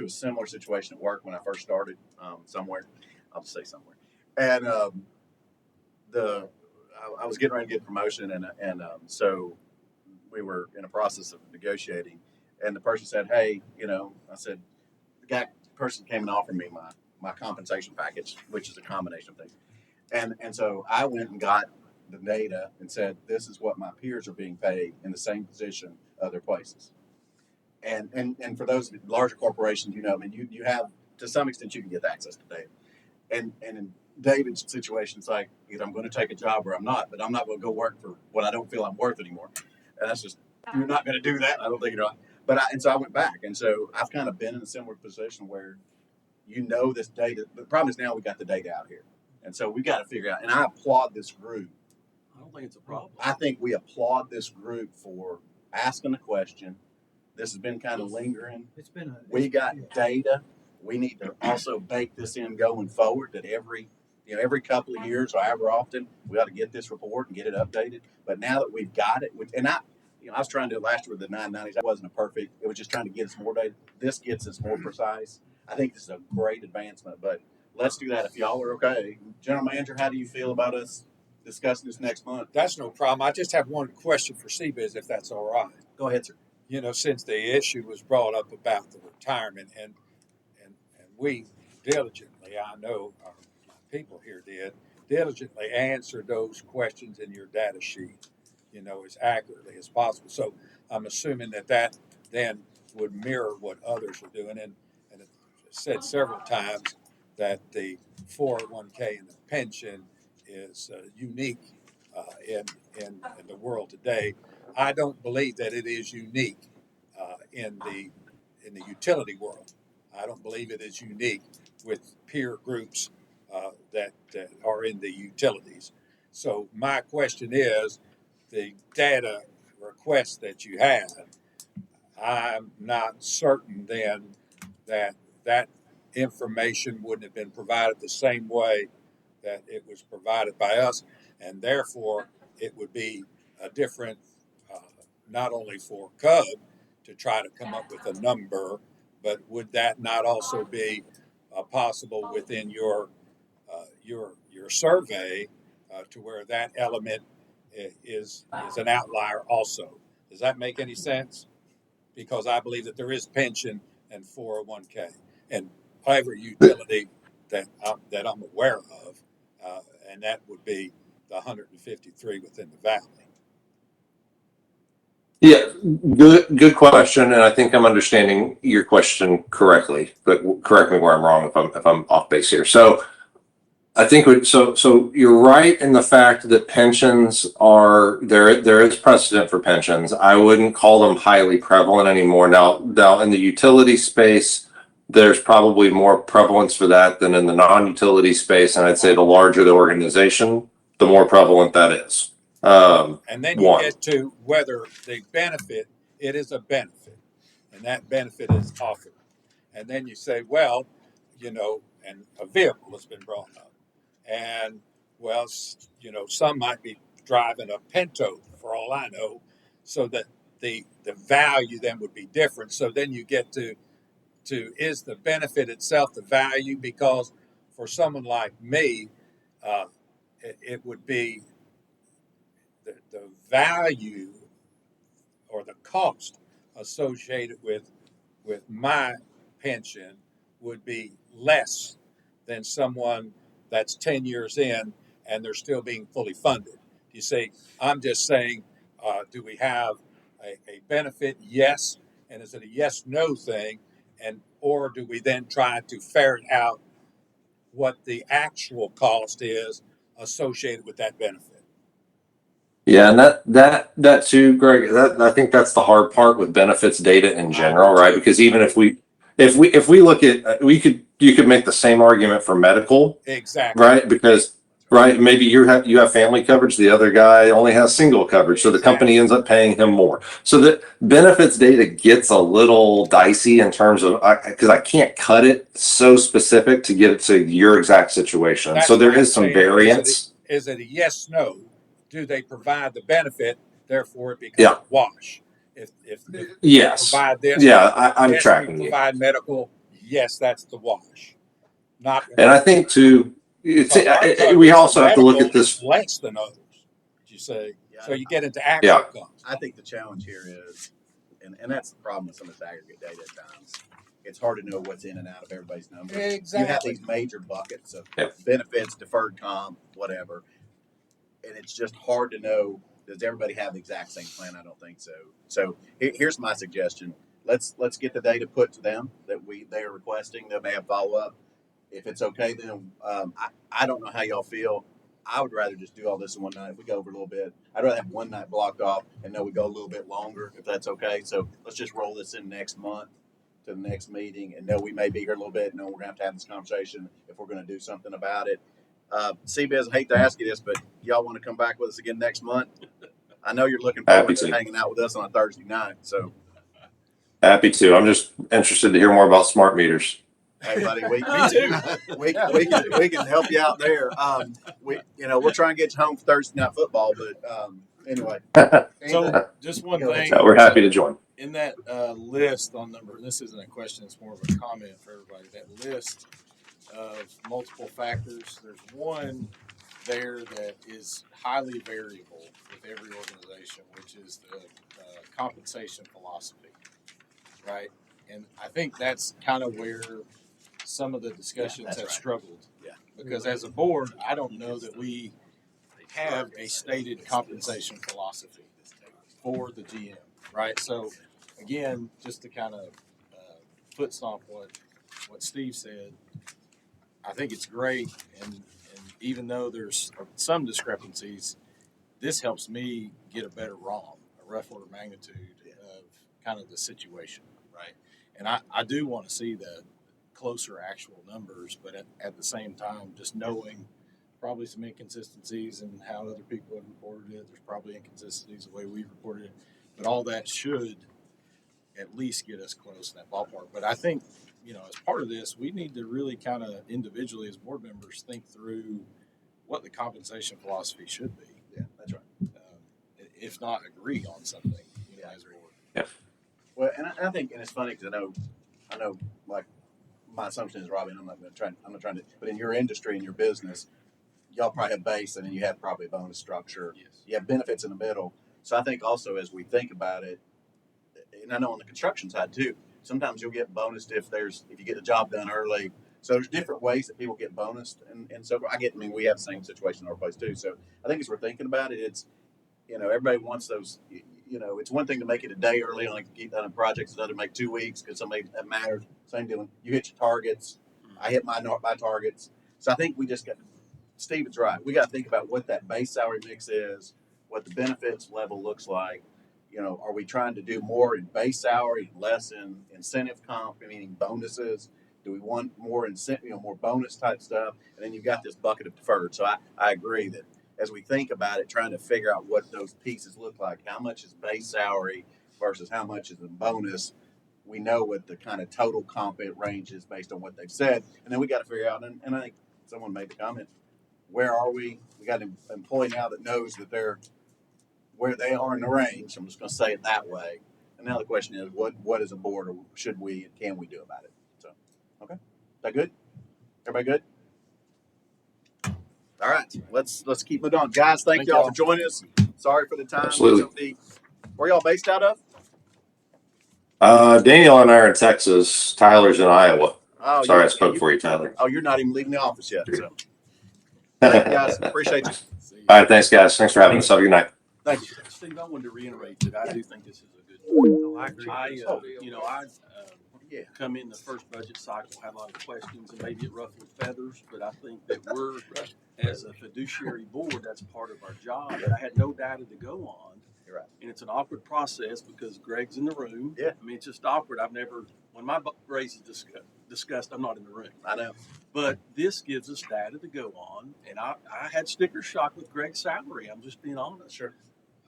similar situation at work when I first started somewhere. I'll just say somewhere, and I was getting ready to get a promotion, and so we were in a process of negotiating, and the person said, "Hey, I said the person came and offered me my compensation package, which is a combination of things, and so I went and got the data and said, this is what my peers are being paid in the same position other places, and for those larger corporations, I mean, you have to some extent you can get access to data, and in David's situation, it's like either I'm going to take a job or I'm not, but I'm not going to go work for what I don't feel I'm worth anymore. And that's just, you're not going to do that. I don't think But so I went back. And so I've kind of been in a similar position where this data, but the problem is now we got the data out here. And so we got to figure out, and I applaud this group. I don't think it's a problem. I think we applaud this group for asking the question. This has been kind of lingering. We got data. We need to also bake this in going forward that every couple of years or however often we ought to get this report and get it updated. But now that we've got it, and I was trying to do it last year with the 990s. That wasn't perfect. It was just trying to get us more data. This gets us more precise. I think this is a great advancement, but let's do that if y'all are okay. General Manager, how do you feel about us discussing this next month? That's no problem. I just have one question for CBIZ, if that's all right. Go ahead, sir. Since the issue was brought up about the retirement, and we diligently, I know our people here diligently answer those questions in your data sheet, as accurately as possible. So I'm assuming that then would mirror what others are doing. And it said several times that the 401k and the pension is unique in the world today. I don't believe that it is unique in the utility world. I don't believe it is unique with peer groups that are in the utilities. So my question is, the data request that you had, I'm not certain then that that information wouldn't have been provided the same way that it was provided by us, and therefore it would be a different, uh, not only for Cub to try to come up with a number, but would that not also be possible within your survey to where that element is an outlier also? Does that make any sense? Because I believe that there is pension and 401k and every utility that I'm aware of, and that would be the 153 within the valley. Yeah, good question, and I think I'm understanding your question correctly. But correct me where I'm wrong if I'm off base here. So I think so you're right in the fact that pensions are there. There is precedent for pensions. I wouldn't call them highly prevalent anymore. Now in the utility space, there's probably more prevalence for that than in the non-utility space, and I'd say the larger the organization, the more prevalent that is. And then you get to whether the benefit, it is a benefit, and that benefit is offered. And then you say, well, and a vehicle has been brought up. And, well, some might be driving a Pinto for all I know, so that the value then would be different. So then you get to is the benefit itself the value? Because for someone like me, it would be the value or the cost associated with my pension would be less than someone that's 10 years in and they're still being fully funded. You see, I'm just saying, do we have a benefit? Yes. And is it a yes no thing? Or do we then try to ferret out what the actual cost is associated with that benefit? Yeah, and that too, Greg. I think that's the hard part with benefits data in general, right? Because even if we look at you could make the same argument for medical, Exactly. right? Because right, maybe you have family coverage, the other guy only has single coverage, so the company ends up paying him more. So the benefits data gets a little dicey in terms of because I can't cut it so specific to get it to your exact situation. That's so there what is I'm some saying. variance. Is it a yes no? Do they provide the benefit? Therefore, it becomes a wash. If Yes. provide this, I'm yes, tracking we you. provide medical. Yes, that's the wash. Not And I think too, because our we coverage also for have to look medical at this. is less than others. You say so you get into actual Yeah. costs. I think the challenge here is, and that's the problem with some of this aggregate data at times. It's hard to know what's in and out of everybody's numbers. Exactly. You have these major buckets of Yep. benefits, deferred comp, whatever, and it's just hard to know. Does everybody have the exact same plan? I don't think so. So here's my suggestion: let's get the data put to them that they are requesting. They may have follow up. If it's okay, then I don't know how y'all feel. I would rather just do all this in one night. If we go over a little bit, I'd rather have one night blocked off and know we go a little bit longer, if that's okay. So let's just roll this in next month to the next meeting and know we may be here a little bit. Know we're going to have this conversation if we're going to do something about it. CBiz, I hate to ask you this, but y'all want to come back with us again next month? I know you're looking forward to hanging out with us on a Thursday night. So Happy to. I'm just interested to hear more about smart meters. hey, buddy, we can help you out there. We're trying to get you home for Thursday night football, but anyway. So just one thing. We're happy to join. In that list on number, this isn't a question, it's more of a comment for everybody. That list of multiple factors, there's one there that is highly variable with every organization, which is the compensation philosophy, right? And I think that's kind of where some of the discussions have struggled. Yeah. Because as a board, I don't know that we have a stated compensation philosophy for the GM, right? So again, just to kind of foot stomp what Steve said, I think it's great, and even though there's some discrepancies, this helps me get a better ROM, a rough order magnitude of kind of the situation, right? And I do want to see the closer actual numbers, but at the same time, just knowing probably some inconsistencies in how other people have reported it. There's probably inconsistencies the way we've reported it, but all that should at least get us close in that ballpark. But I think, you know, as part of this, we need to really kind of individually as board members think through what the compensation philosophy should be. Yeah, that's right. If not agree on something, you know, as a board. Well, and I think, and it's funny because I know, like my assumption is, Robbie, and I'm not trying to, but in your industry and your business, y'all probably have base and then you have probably a bonus structure. Yes. You have benefits in the middle. So I think also as we think about it, and I know on the construction side too, sometimes you'll get bonused if you get the job done early. So there's different ways that people get bonused, and so I mean, we have the same situation in our place too. So I think as we're thinking about it, it's, you know, everybody wants those. You know, it's one thing to make it a day early on, like to get done in projects. It's another to make 2 weeks because somebody that matters. Same deal. You hit your targets. I hit my targets. So I think we just got. Steven's right. We got to think about what that base salary mix is, what the benefits level looks like. You know, are we trying to do more in base salary, less in incentive comp, meaning bonuses? Do we want more incentive, more bonus type stuff? And then you've got this bucket of deferred. So I agree that as we think about it, trying to figure out what those pieces look like, how much is base salary versus how much is in bonus, we know what the kind of total comp range is based on what they've said. And then we got to figure out, and I think someone made the comment, where are we? We got an employee now that knows that they're where they are in the range. I'm just going to say it that way. And now the question is, what as a board, or should we and can we do about it? So, okay, is that good? Everybody good? All right, let's keep moving on, guys. Thank y'all for joining us. Sorry for the time. Absolutely. Where y'all based out of? Daniel and I are in Texas. Tyler's in Iowa. Oh, Sorry, I spoke for you, Tyler. Oh, you're not even leaving the office yet. So, thank you guys. Appreciate you. All right, thanks, guys. Thanks for having us. Have a good night. Thank you. Steve, I wanted to reiterate that I do think this is a good. Oh, I agree. I Yeah. come in the first budget cycle, had a lot of questions, and maybe it ruffled feathers, but I think that we're, as a fiduciary board, that's part of our job. And I had no data to go on. You're right. And it's an awkward process because Greg's in the room. Yeah. I mean, it's just awkward. When my raise is discussed, I'm not in the room. I know. But this gives us data to go on. And I had sticker shock with Greg's salary. I'm just being honest. Sure.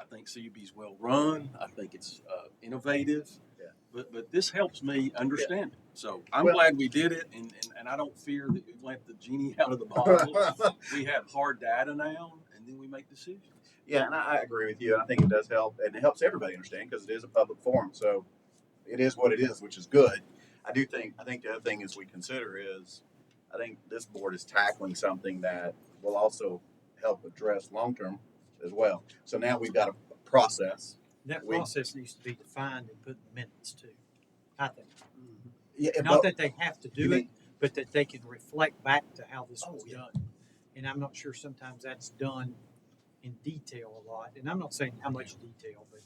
I think CUB's well run. I think it's innovative. Yeah. But this helps me understand it. So I'm Well- glad we did it, and I don't fear that we let the genie out of the bottle. We have hard data now, and then we make decisions. Yeah, and I agree with you. I think it does help, and it helps everybody understand because it is a public forum. So it is what it is, which is good. I think the other thing is we consider is, I think this board is tackling something that will also help address long-term as well. So now we've got a process. That We- process needs to be defined and put in the minutes too, I think. Yeah, Not that they have to You do mean- it, but that they can reflect back to how this Oh, was yeah. done. And I'm not sure sometimes that's done in detail a lot. And I'm not saying how much detail, but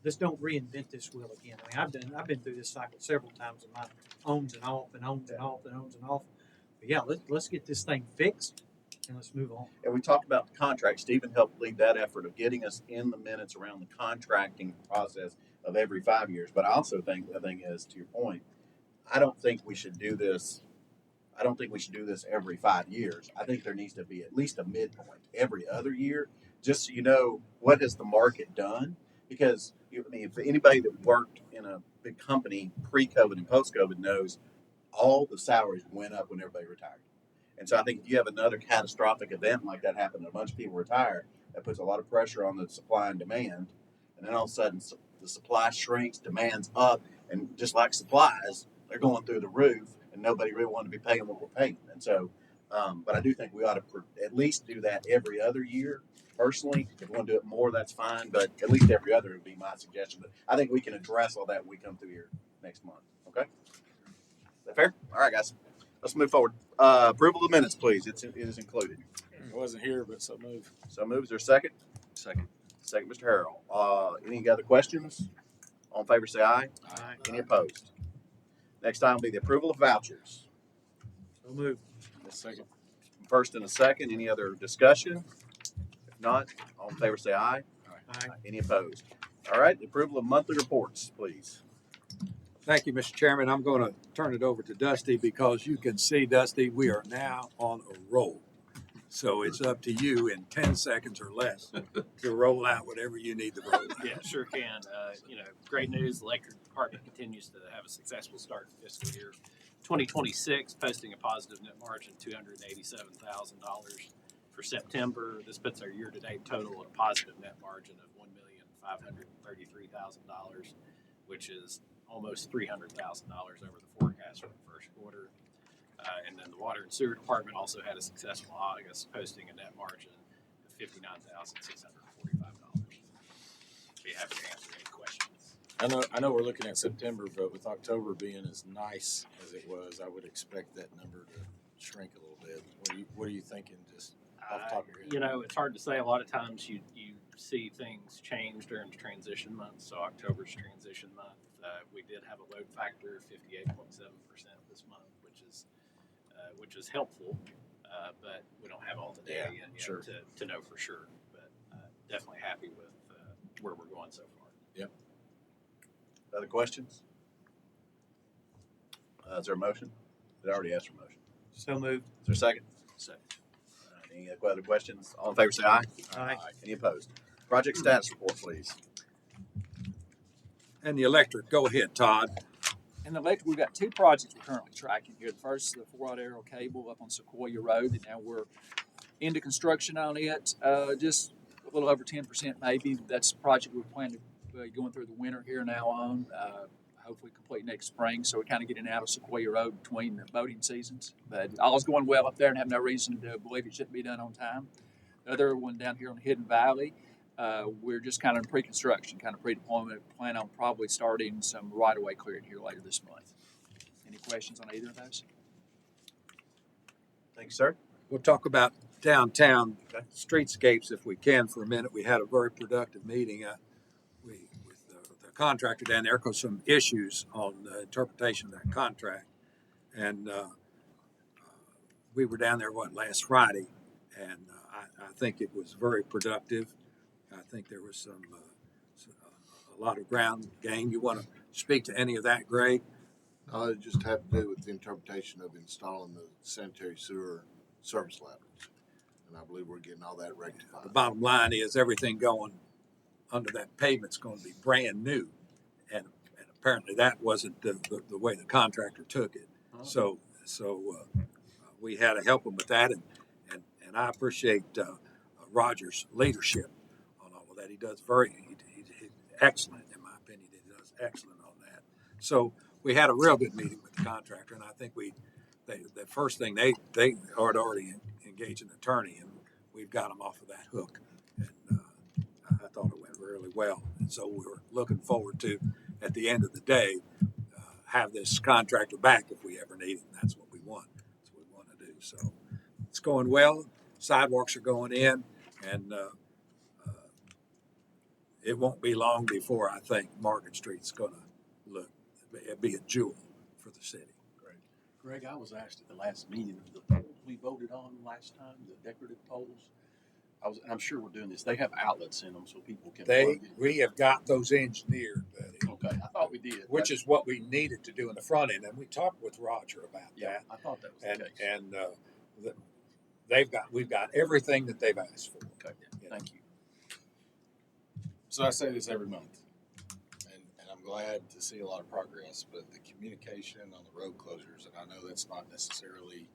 let's don't reinvent this wheel again. I mean, I've been through this cycle several times in my owns and off and owns and off and owns and off. But yeah, let's get this thing fixed and let's move on. And we talked about the contract. Stephen helped lead that effort of getting us in the minutes around the contracting process of every 5 years. But I also think the thing is, to your point, I don't think we should do this. I don't think we should do this every 5 years. I think there needs to be at least a midpoint every other year, just so you know what has the market done. Because if anybody that worked in a big company pre-COVID and post-COVID knows all the salaries went up when everybody retired. And so I think if you have another catastrophic event like that happen, and a bunch of people retire, that puts a lot of pressure on the supply and demand. And then all of a sudden, the supply shrinks, demand's up, and just like supplies, they're going through the roof, and nobody really wanted to be paying what we're paying. And so, but I do think we ought to at least do that every other year. Personally, if we want to do it more, that's fine, but at least every other would be my suggestion. But I think we can address all that when we come through here next month. Okay? Is that fair? All right, guys. Let's move forward. Approval of the minutes, please. It is included. It wasn't here, but so move. So moves. There a second? Second. Second, Mr. Harrell. Any other questions? All in favor, say aye. Aye. Any opposed? Next item will be the approval of vouchers. So move. Second. First and a second. Any other discussion? If Not, all in favor say aye. Aye. Any opposed? All right, the approval of monthly reports, please. Thank you, Mr. Chairman. I'm going to turn it over to Dusty because you can see, Dusty, we are now on a roll. So it's up to you in 10 seconds or less to roll out whatever you need to roll out. Yeah, sure can. Great news. The electric department continues to have a successful start to fiscal year 2026, posting a positive net margin $287,000 for September. This puts our year-to-date total at a positive net margin of $1,533,000, which is almost $300,000 over the forecast for the first quarter. And then the water and sewer department also had a successful August, posting a net margin of $59,645. Be happy to answer any questions. I know we're looking at September, but with October being as nice as it was, I would expect that number to shrink a little bit. What are you thinking, just off the top of your head? It's hard to say. A lot of times you see things change during the transition month. So October's transition month, we did have a load factor of 58.7% this month, which is helpful, but we don't have all the data yet sure. to know for sure. But definitely happy with where we're going so far. Yep. Other questions? Is there a motion? Did I already ask for a motion? So moved. Is there a second? Second. Any other questions? All in favor say aye. Aye. Any opposed? Project status report, please. And the electric, go ahead, Todd. In the electric, we've got two projects we're currently tracking here. The first is the 4-rod aerial cable up on Sequoia Road, and now we're into construction on it. Just a little over 10% maybe. That's a project we plan to going through the winter here now on. Hopefully complete next spring, so we're kind of getting out of Sequoia Road between the boating seasons. But all's going well up there and have no reason to believe it shouldn't be done on time. The other one down here on Hidden Valley, we're just kind of in pre-construction, kind of pre-deployment. Plan on probably starting some right-of-way clearing here later this month. Any questions on either of those? Thank you, sir. We'll talk about downtown Okay. streetscapes if we can for a minute. We had a very productive meeting with the contractor down there because some issues on the interpretation of that contract. And we were down there, last Friday, and I think it was very productive. I think there was a lot of ground gained. You want to speak to any of that, Greg? It just had to do with the interpretation of installing the sanitary sewer service laterals. And I believe we're getting all that rectified. The bottom line is everything going under that pavement's going to be brand new. And apparently that wasn't the way the contractor took it. So we had to help him with that. And I appreciate Roger's leadership on all of that. He does he's excellent, in my opinion. He does excellent on that. So we had a real good meeting with the contractor, and I think the first thing they had already engaged an attorney, and we've got them off of that hook. And I thought it went really well. And so we were looking forward to, at the end of the day, have this contractor back if we ever need him. That's what we want. That's what we want to do. So it's going well. Sidewalks are going in, and it won't be long before I think Market Street's going to be a jewel for the city. Greg, I was asked at the last meeting, the poles we voted on last time, the decorative poles, and I'm sure we're doing this, they have outlets in them so people can plug in. We have got those engineered, buddy. Okay, I thought we did. Which is what we needed to do in the front end, and we talked with Roger about that. I thought that was the case. And we've got everything that they've asked for. Okay, thank you. So I say this every month, and I'm glad to see a lot of progress, but the communication on the road closures, and I know that's not necessarily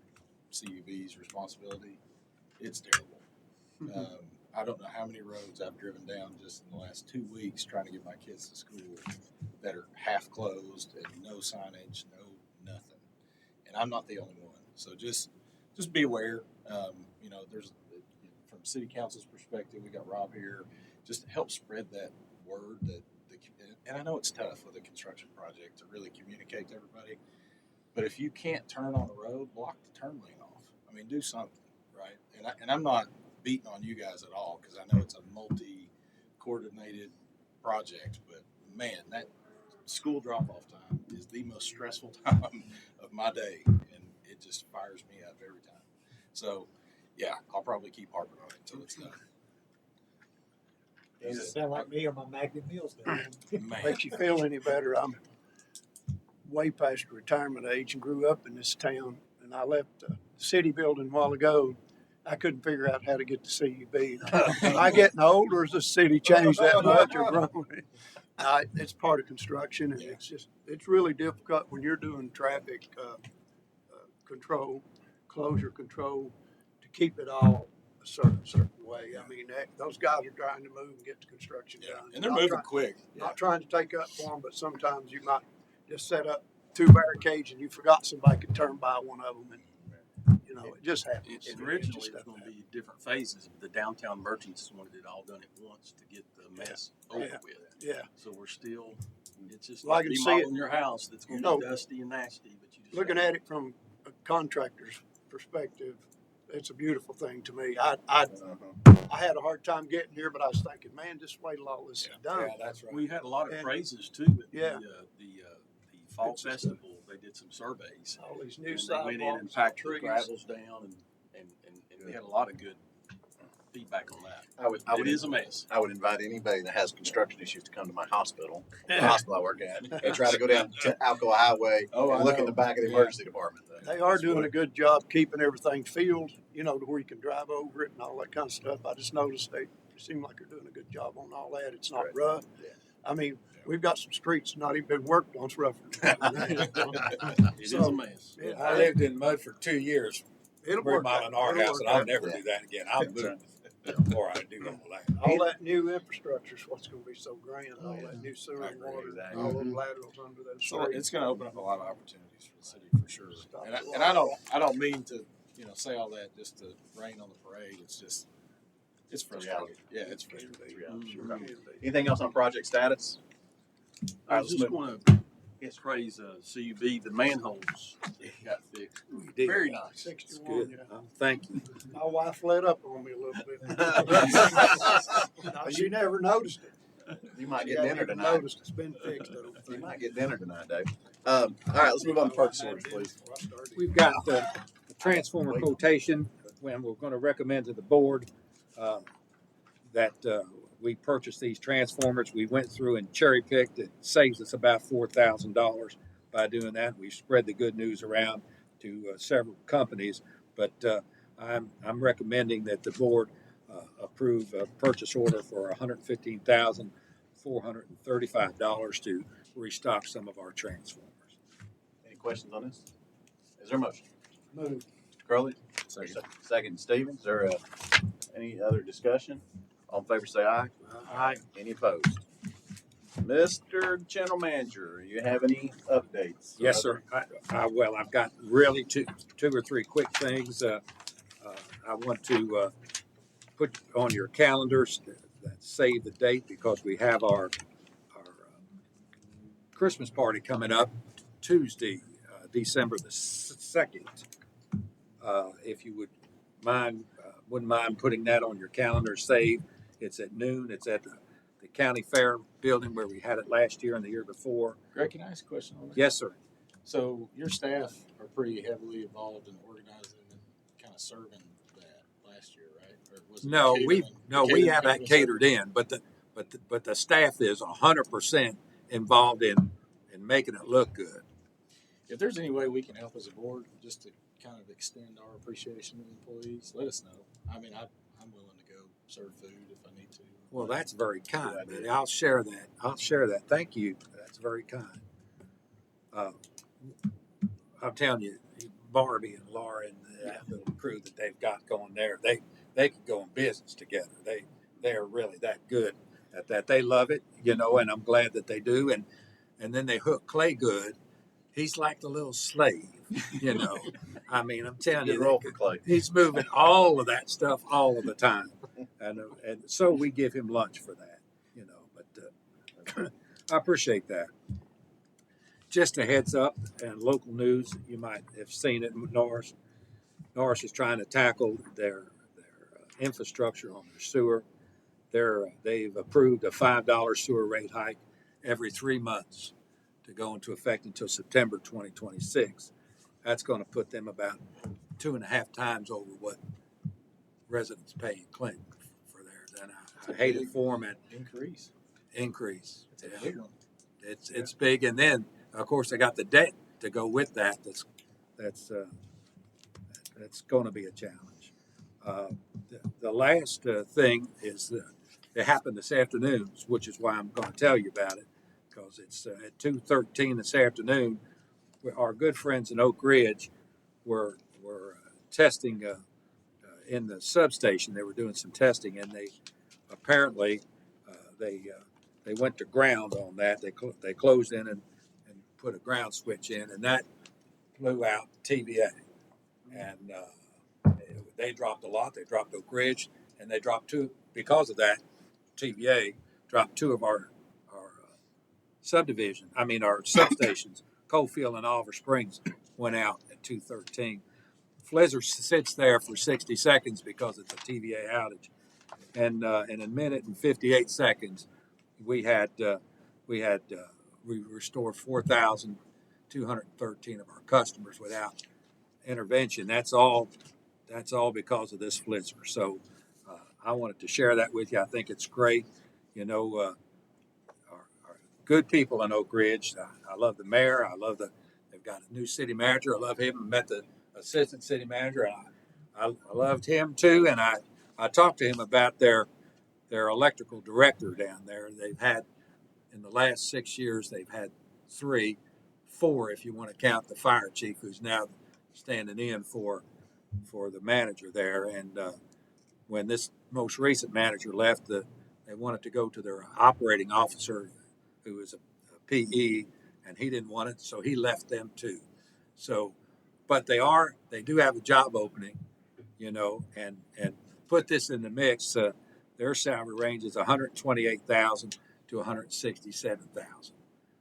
CUB's responsibility, it's terrible. I don't know how many roads I've driven down just in the last 2 weeks trying to get my kids to school that are half closed and no signage, no nothing. And I'm not the only one. So just be aware. There's from city council's perspective, we got Rob here, just to help spread that word and I know it's tough with a construction project to really communicate to everybody, but if you can't turn on the road, block the turn lane off. I mean, do something, right? And I'm not beating on you guys at all because I know it's a multi-coordinated project, but man, that school drop-off time is the most stressful time of my day, and it just fires me up every time. So, yeah, I'll probably keep harping on it until it's done. Sound like me on my magnet meals there. Man. Makes you feel any better. I'm way past retirement age and grew up in this town, and I left the city building a while ago. I couldn't figure out how to get to CUB. Am I getting old, or has the city changed that much or grown? It's part of construction, and it's really difficult when you're doing traffic control, closure control, to keep it all a certain way. I mean, those guys are trying to move and get the construction done. And they're Not moving try- quick. Not trying to take up for them, but sometimes you might just set up 2 barricades and you forgot somebody could turn by one of them, and it just happens. Originally, it was gonna be different phases. The downtown merchants wanted it all done at once to get the mess over Yeah. with. Yeah. So we're still, it's just Well, I like can see it. remodeling your house that's gonna You be know, dusty and nasty, but you just. Looking at it from a contractor's perspective, it's a beautiful thing to me. I had a hard time getting here, but I was thinking, man, just wait till all this is done. Yeah, that's right. We had a lot of And- praises too at Yeah. the fall It's just festival. They did some surveys. All these And new they went in and sidewalks, packed the trees. gravels down and we had a lot of good feedback on that. I would It is a mess. I would invite anybody that has construction issues to come to my hospital, the hospital I work at, and try to go down to Alcoa Highway Oh, I and look in know. the back of the Yeah. emergency department. They are doing a good job keeping everything filled, to where you can drive over it and all that kind of stuff. I just noticed they seem like they're doing a good job on all that. It's not Right. rough. Yeah. I mean, we've got some streets not even been worked on. It's rougher. It is a mess. Yeah, I lived in mud for 2 years, It'll work out. remodeling our It'll house, work and I'll out. never Yeah. do that again. I'll That's move before I do all that. All that new infrastructure is what's gonna be so grand, all Oh, yeah. that new sewer I and agree, water, exactly. all those laterals under those So streets. it's going to open up a lot of opportunities for the city for sure. And I don't mean to, say all that just to rain on the parade. It's just, it's frustrating. Yeah, it's frustrating. Anything else on project status? I let's just move. want to praise CUB, the manholes that got fixed. did. Very nice. 61, yeah. Thank you. My wife let up on me a little bit. No, she never noticed it. You might She get hadn't dinner even tonight. noticed it's been fixed. I don't You think. might get dinner tonight, Dave. All right, let's move on to purchase orders, please. We've got the transformer quotation, when we're gonna recommend to the board, that, we purchase these transformers. We went through and cherry picked. It saves us about $4,000 by doing that. We spread the good news around to several companies, but, I'm recommending that the board, approve a purchase order for $115,435 to restock some of our transformers. Any questions on this? Is there a motion? Move. Mr. Crowley? Second. Second, Stevens. Is there any other discussion? All in favor, say aye. Aye. Any opposed? Mr. General Manager, you have any updates? Yes, sir. Well, I've got really two or three quick things. I want to put on your calendars that save the date, because we have our Christmas party coming up Tuesday, December the 2nd. If you wouldn't mind putting that on your calendar, save. It's at noon. It's at the county fair building where we had it last year and the year before. Greg, can I ask a question on that? Yes, sir. So your staff are pretty heavily involved in organizing and kind of serving that last year, right? Or was it No, catering? we Catering have that was catered in, but the staff is 100% involved in making it look good. If there's any way we can help as a board, just to kind of extend our appreciation to employees, let us know. I mean, I'm willing to go serve food if I need to. Well, that's very kind. But I'll share that. Thank you. That's very kind. I'm telling you, Barbie and Laura and that little crew that they've got going there, they could go in business together. They are really that good at that. They love it, and I'm glad that they do. And then they hook Clay good. He's like the little slave, I mean, I'm telling Good you, roll for Clay. he's moving all of that stuff all of the time, and so we give him lunch for that, But I appreciate that. Just a heads up, and local news, you might have seen it. Norris is trying to tackle their infrastructure on their sewer. They've approved a $5 sewer rate hike every 3 months to go into effect until September 2026. That's going to put them about 2.5 times over what residents pay in Clinton for theirs. And I hate it for them. Increase. Increase. It's a big one. It's big, and then of course they got the debt to go with that. That's going to be a challenge. The last thing is it happened this afternoon, which is why I'm going to tell you about it, because it's at 2:13 this afternoon. Our good friends in Oak Ridge were testing in the substation. They were doing some testing, and they apparently they went to ground on that. They closed in and put a ground switch in, and that blew out TVA. And they dropped a lot. They dropped Oak Ridge, and they dropped two. Because of that, TVA dropped two of our subdivision. I mean, our substations, Coalfield and Oliver Springs, went out at 2:13. Flizzr sits there for 60 seconds because it's a TVA outage, and in a minute and 58 seconds, we restored 4,213 of our customers without intervention. That's all because of this Flizzr. So I wanted to share that with you. I think it's great. You know, our good people in Oak Ridge. I love the mayor. They've got a new city manager. I love him. I met the assistant city manager. I loved him too. And I talked to him about their electrical director down there. They've had, in the last 6 years, they've had four, if you want to count the fire chief, who's now standing in for the manager there. And when this most recent manager left, they wanted to go to their operating officer, who was a PE, and he didn't want it, so he left them too. So, but they do have a job opening, you know, and put this in the mix. Their salary range is $128,000 to $167,000.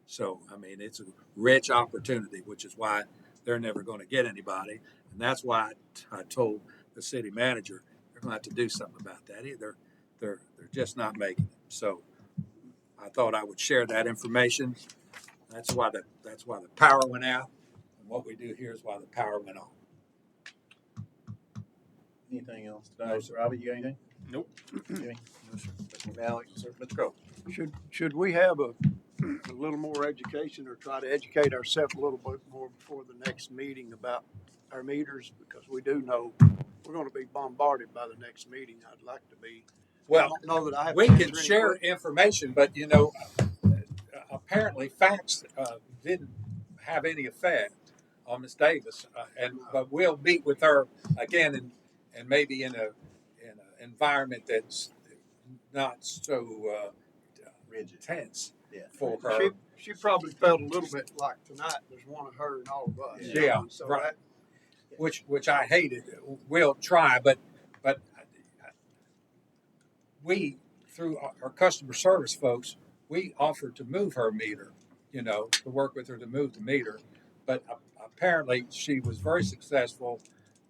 So, I mean, it's a rich opportunity, which is why they're never going to get anybody. And that's why I told the city manager they're going to have to do something about that. Either they're just not making it. So I thought I would share that information. That's why the power went out. And what we do here is why the power went on. Anything else today? Sir Robbie, you got anything? Nope. Jimmy? No, sir. Mr. Malik, sir. Mr. Crowe? Should we have a little more education, or try to educate ourselves a little bit more before the next meeting about our meters? Because we do know we're going to be bombarded by the next meeting. I'd like to be. Well, I don't know that I have we to can answer any share questions. information, but you know, apparently facts didn't have any effect on Miss Davis, but we'll meet with her again, and maybe in an environment that's not so Rigid. tense Yeah. for her. She probably felt a little bit like tonight there's one of her and all of us. Yeah, So right. Which I hated. We'll try, but we, through our customer service folks, we offered to move her meter, you know, to work with her to move the meter. But apparently she was very successful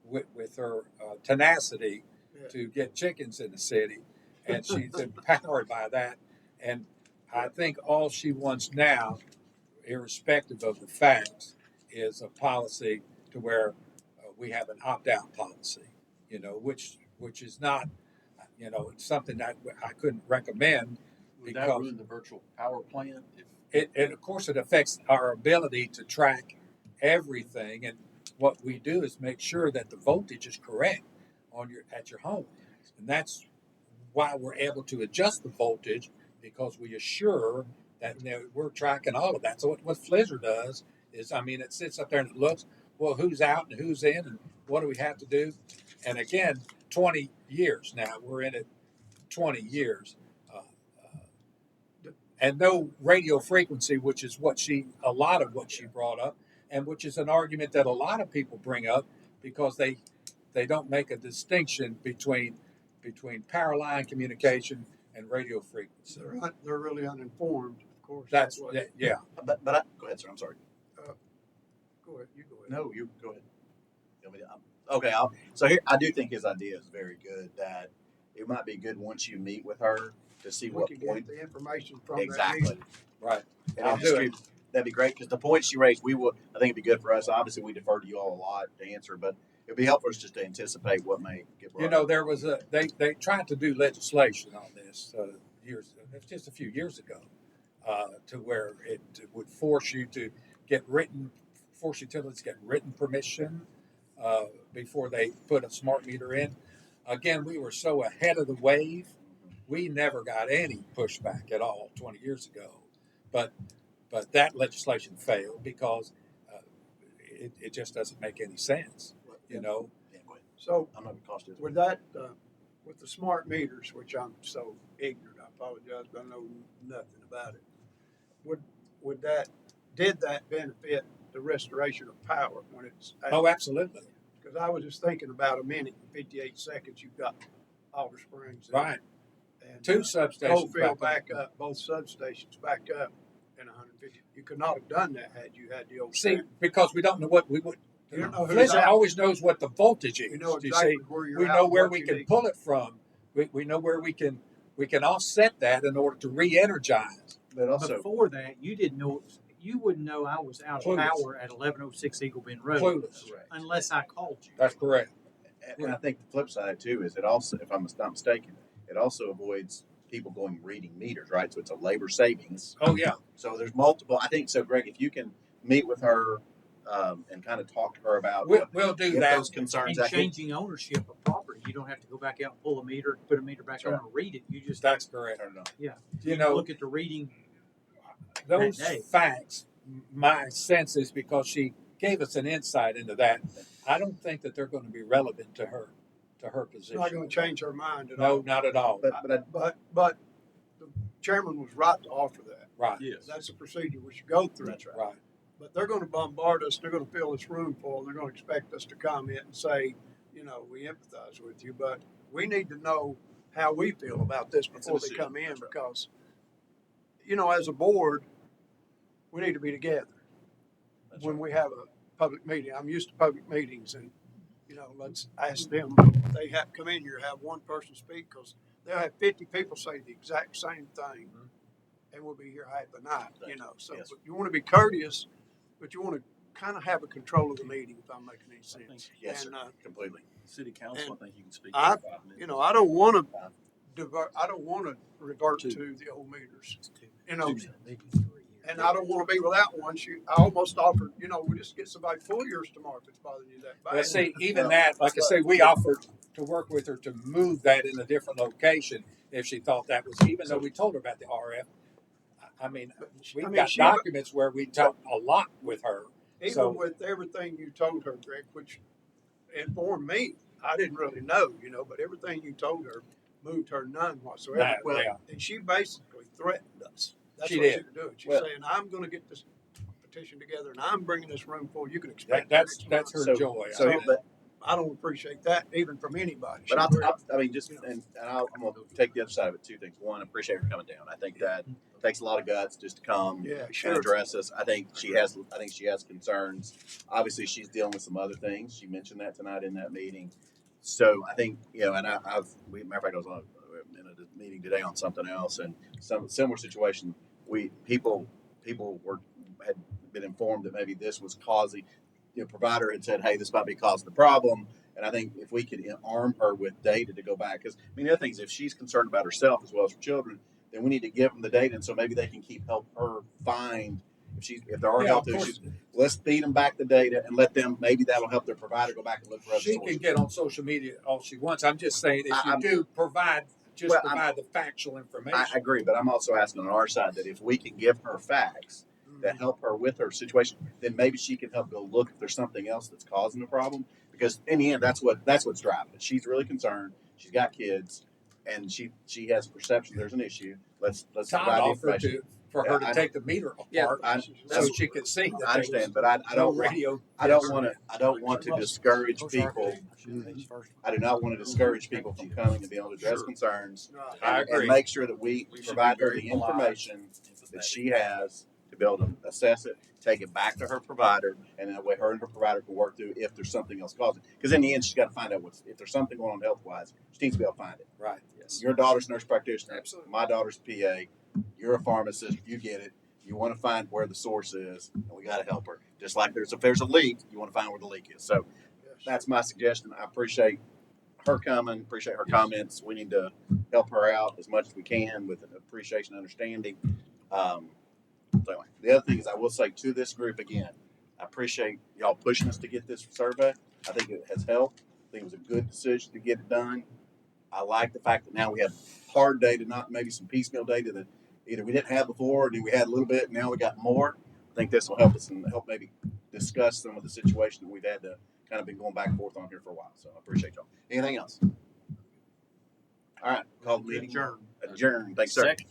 with her tenacity to get chickens in the city, and she's empowered by that. And I think all she wants now, irrespective of the facts, is a policy to where we have an opt-out policy, you know, which is not, you know, it's something that I couldn't recommend. Would that ruin the virtual power plant? Of course, it affects our ability to track everything, and what we do is make sure that the voltage is correct at your home, and that's why we're able to adjust the voltage, because we assure that, you know, we're tracking all of that. So what Flizzr does is, I mean, it sits up there and it looks, well, who's out and who's in, and what do we have to do? And again, 20 years now, we're in it 20 years. And no radio frequency, which is a lot of what she brought up, and which is an argument that a lot of people bring up, because they don't make a distinction between power line communication and radio frequency. They're really uninformed, of course. That's what- yeah. But go ahead, sir. I'm sorry. Go ahead. You go ahead. No, you go ahead. You want me to- Okay. So here, I do think his idea is very good. That it might be good once you meet with her to see We what can point get the information from that exactly. meeting. Right. And I'll then do it. distribute- That'd be great, because the points she raised, I think it'd be good for us. Obviously, we defer to you all a lot to answer, but it'd be helpful just to anticipate what may get brought You know, up. there was they tried to do legislation on this it's just a few years ago, to where it would force utilities to get written permission before they put a smart meter in. Again, we were so ahead of the wave, we never got any pushback at all 20 years ago. But that legislation failed because it just doesn't make any sense, you know. Yeah, go ahead. So I'm not gonna cost you. with that, with the smart meters, which I'm so ignorant, I apologize, but I know nothing about it. Did that benefit the restoration of power when it's? Oh, absolutely. Because I was just thinking about a minute and 58 seconds, you've got Alder Springs. Right. And Two substations Coalfield back back up, both substations back up in 150. You could not have done that had you had the old. See, because we don't know what we would. You don't know who's Blizzard out. always knows what the voltage is. You know you exactly see? where you're We at know and where what we you can need. pull it from. We know where we can offset that in order to re-energize. But also, Before that, you didn't know, you wouldn't know I was out of Clueless. power at 1106 Eagle Bend Road Clueless. unless I called you. That's correct. and I think the flip side too is it also, if I'm not mistaken, it also avoids people going reading meters, right? So it's a labor savings. Oh yeah. So there's multiple. I think so, Greg. If you can meet with her and kind of talk to her about We'll do if that. those concerns. And changing ownership of property, you don't have to go back out and pull a meter, put a meter back on and read it. You just That's correct. Turn it on. yeah. You know, Look at the reading. those that day. facts, my sense is because she gave us an insight into that, I don't think that they're going to be relevant to her It's position. not going to change her mind at No, all. not at all. But the chairman was right to offer that. Right. Yes. That's a procedure we should go through. That's right. Right. But they're going to bombard us. They're going to fill this room full. And they're going to expect us to comment and say, you know, we empathize with you, but we need to know how we feel about this before they come in, because, you know, as a board, we need to be together when we have a public meeting. I'm used to public meetings, and you know, let's ask them. If they have come in here, have one person speak, because they'll have 50 people say the exact same thing, and we'll be here half the night. You know, so Yes. but you want to be courteous, but you want to kind of have a control of the meeting, if I'm making any sense. Yes, And, sir. Completely. City council, I think you can speak. I- for 5 minutes. you know, I don't want to divert. I don't want to revert to the old meters. You know, and I don't want to be without one. I almost offered. You know, we just get somebody full yours tomorrow if it's bothering you that bad. Well, see, even that, like I say, we offered to work with her to move that in a different location if she thought that was, even though we told her about the RF. I mean, we've got she- documents where we talked a lot with her. Even So- with everything you told her, Greg, which informed me, I didn't really know, you know, but everything you told her moved her none whatsoever. Nah, Well, yeah. and she basically threatened us. That's She what did. she was doing. She's Well- saying, "I'm going to get this petition together, and I'm bringing this room full. You can That, expect that's next that's her month." joy. So, I mean, but I don't appreciate that even from anybody. But She's very- I mean, just and I'm gonna take the other side of it. Two things. One, I appreciate her coming down. I think that takes a lot of guts just to come yeah, and sure. address us. I think she has concerns. Obviously, she's dealing with some other things. She mentioned that tonight in that meeting. So I think and matter of fact, I was on in a meeting today on something else, and some similar situation. People had been informed that maybe this was causing. Provider had said, "Hey, this might be causing the problem." And I think if we could arm her with data to go back, because the other thing is if she's concerned about herself as well as her children, then we need to give them the data, and so maybe they can help her find if there are Yeah, health of course. issues. Let's feed them back the data and let them. Maybe that'll help their provider go back and look for other she sources. can get on social media all she wants. I'm just saying, if you I'm- do provide the factual information. I agree, but I'm also asking on our side that if we can give her facts that help her with her situation, then maybe she can help go look if there's something else that's causing the problem. Because in the end, that's what's driving it. She's really concerned. She's got kids, and she has a perception there's an issue. Let's Todd provide the offered information. for her to I- take the meter Yeah, apart so she could see that I there was understand, but I no don't radio. I don't want to discourage people. I do not want to discourage people from coming and being able to address concerns. I And agree. make sure that we should provide be her very the polite. information that she has to be able to assess it, take it back to her provider, and that way her and her provider can work through if there's something else causing. Because in the end, she's got to find out if there's something going on health wise. She needs to be able to find it. Right. Yes. Your daughter's a nurse practitioner. Absolutely. My daughter's PA. You're a pharmacist. You get it. You want to find where the source is, and we got to help her. Just like if there's a leak, you want to find where the leak is. So that's my suggestion. I appreciate her coming, appreciate her comments. We need to help her out as much as we can with appreciation and understanding. So anyway, the other thing is I will say to this group again, I appreciate y'all pushing us to get this survey. I think it has helped. I think it was a good decision to get it done. I like the fact that now we have hard data, not maybe some piecemeal data that either we didn't have before, or we had a little bit, and now we got more. I think this will help us and help maybe discuss some of the situations that we've had to kind of been going back and forth on here for a while. So I appreciate y'all. Anything else? All right, call the meeting adjourned. Thanks, sir. Second.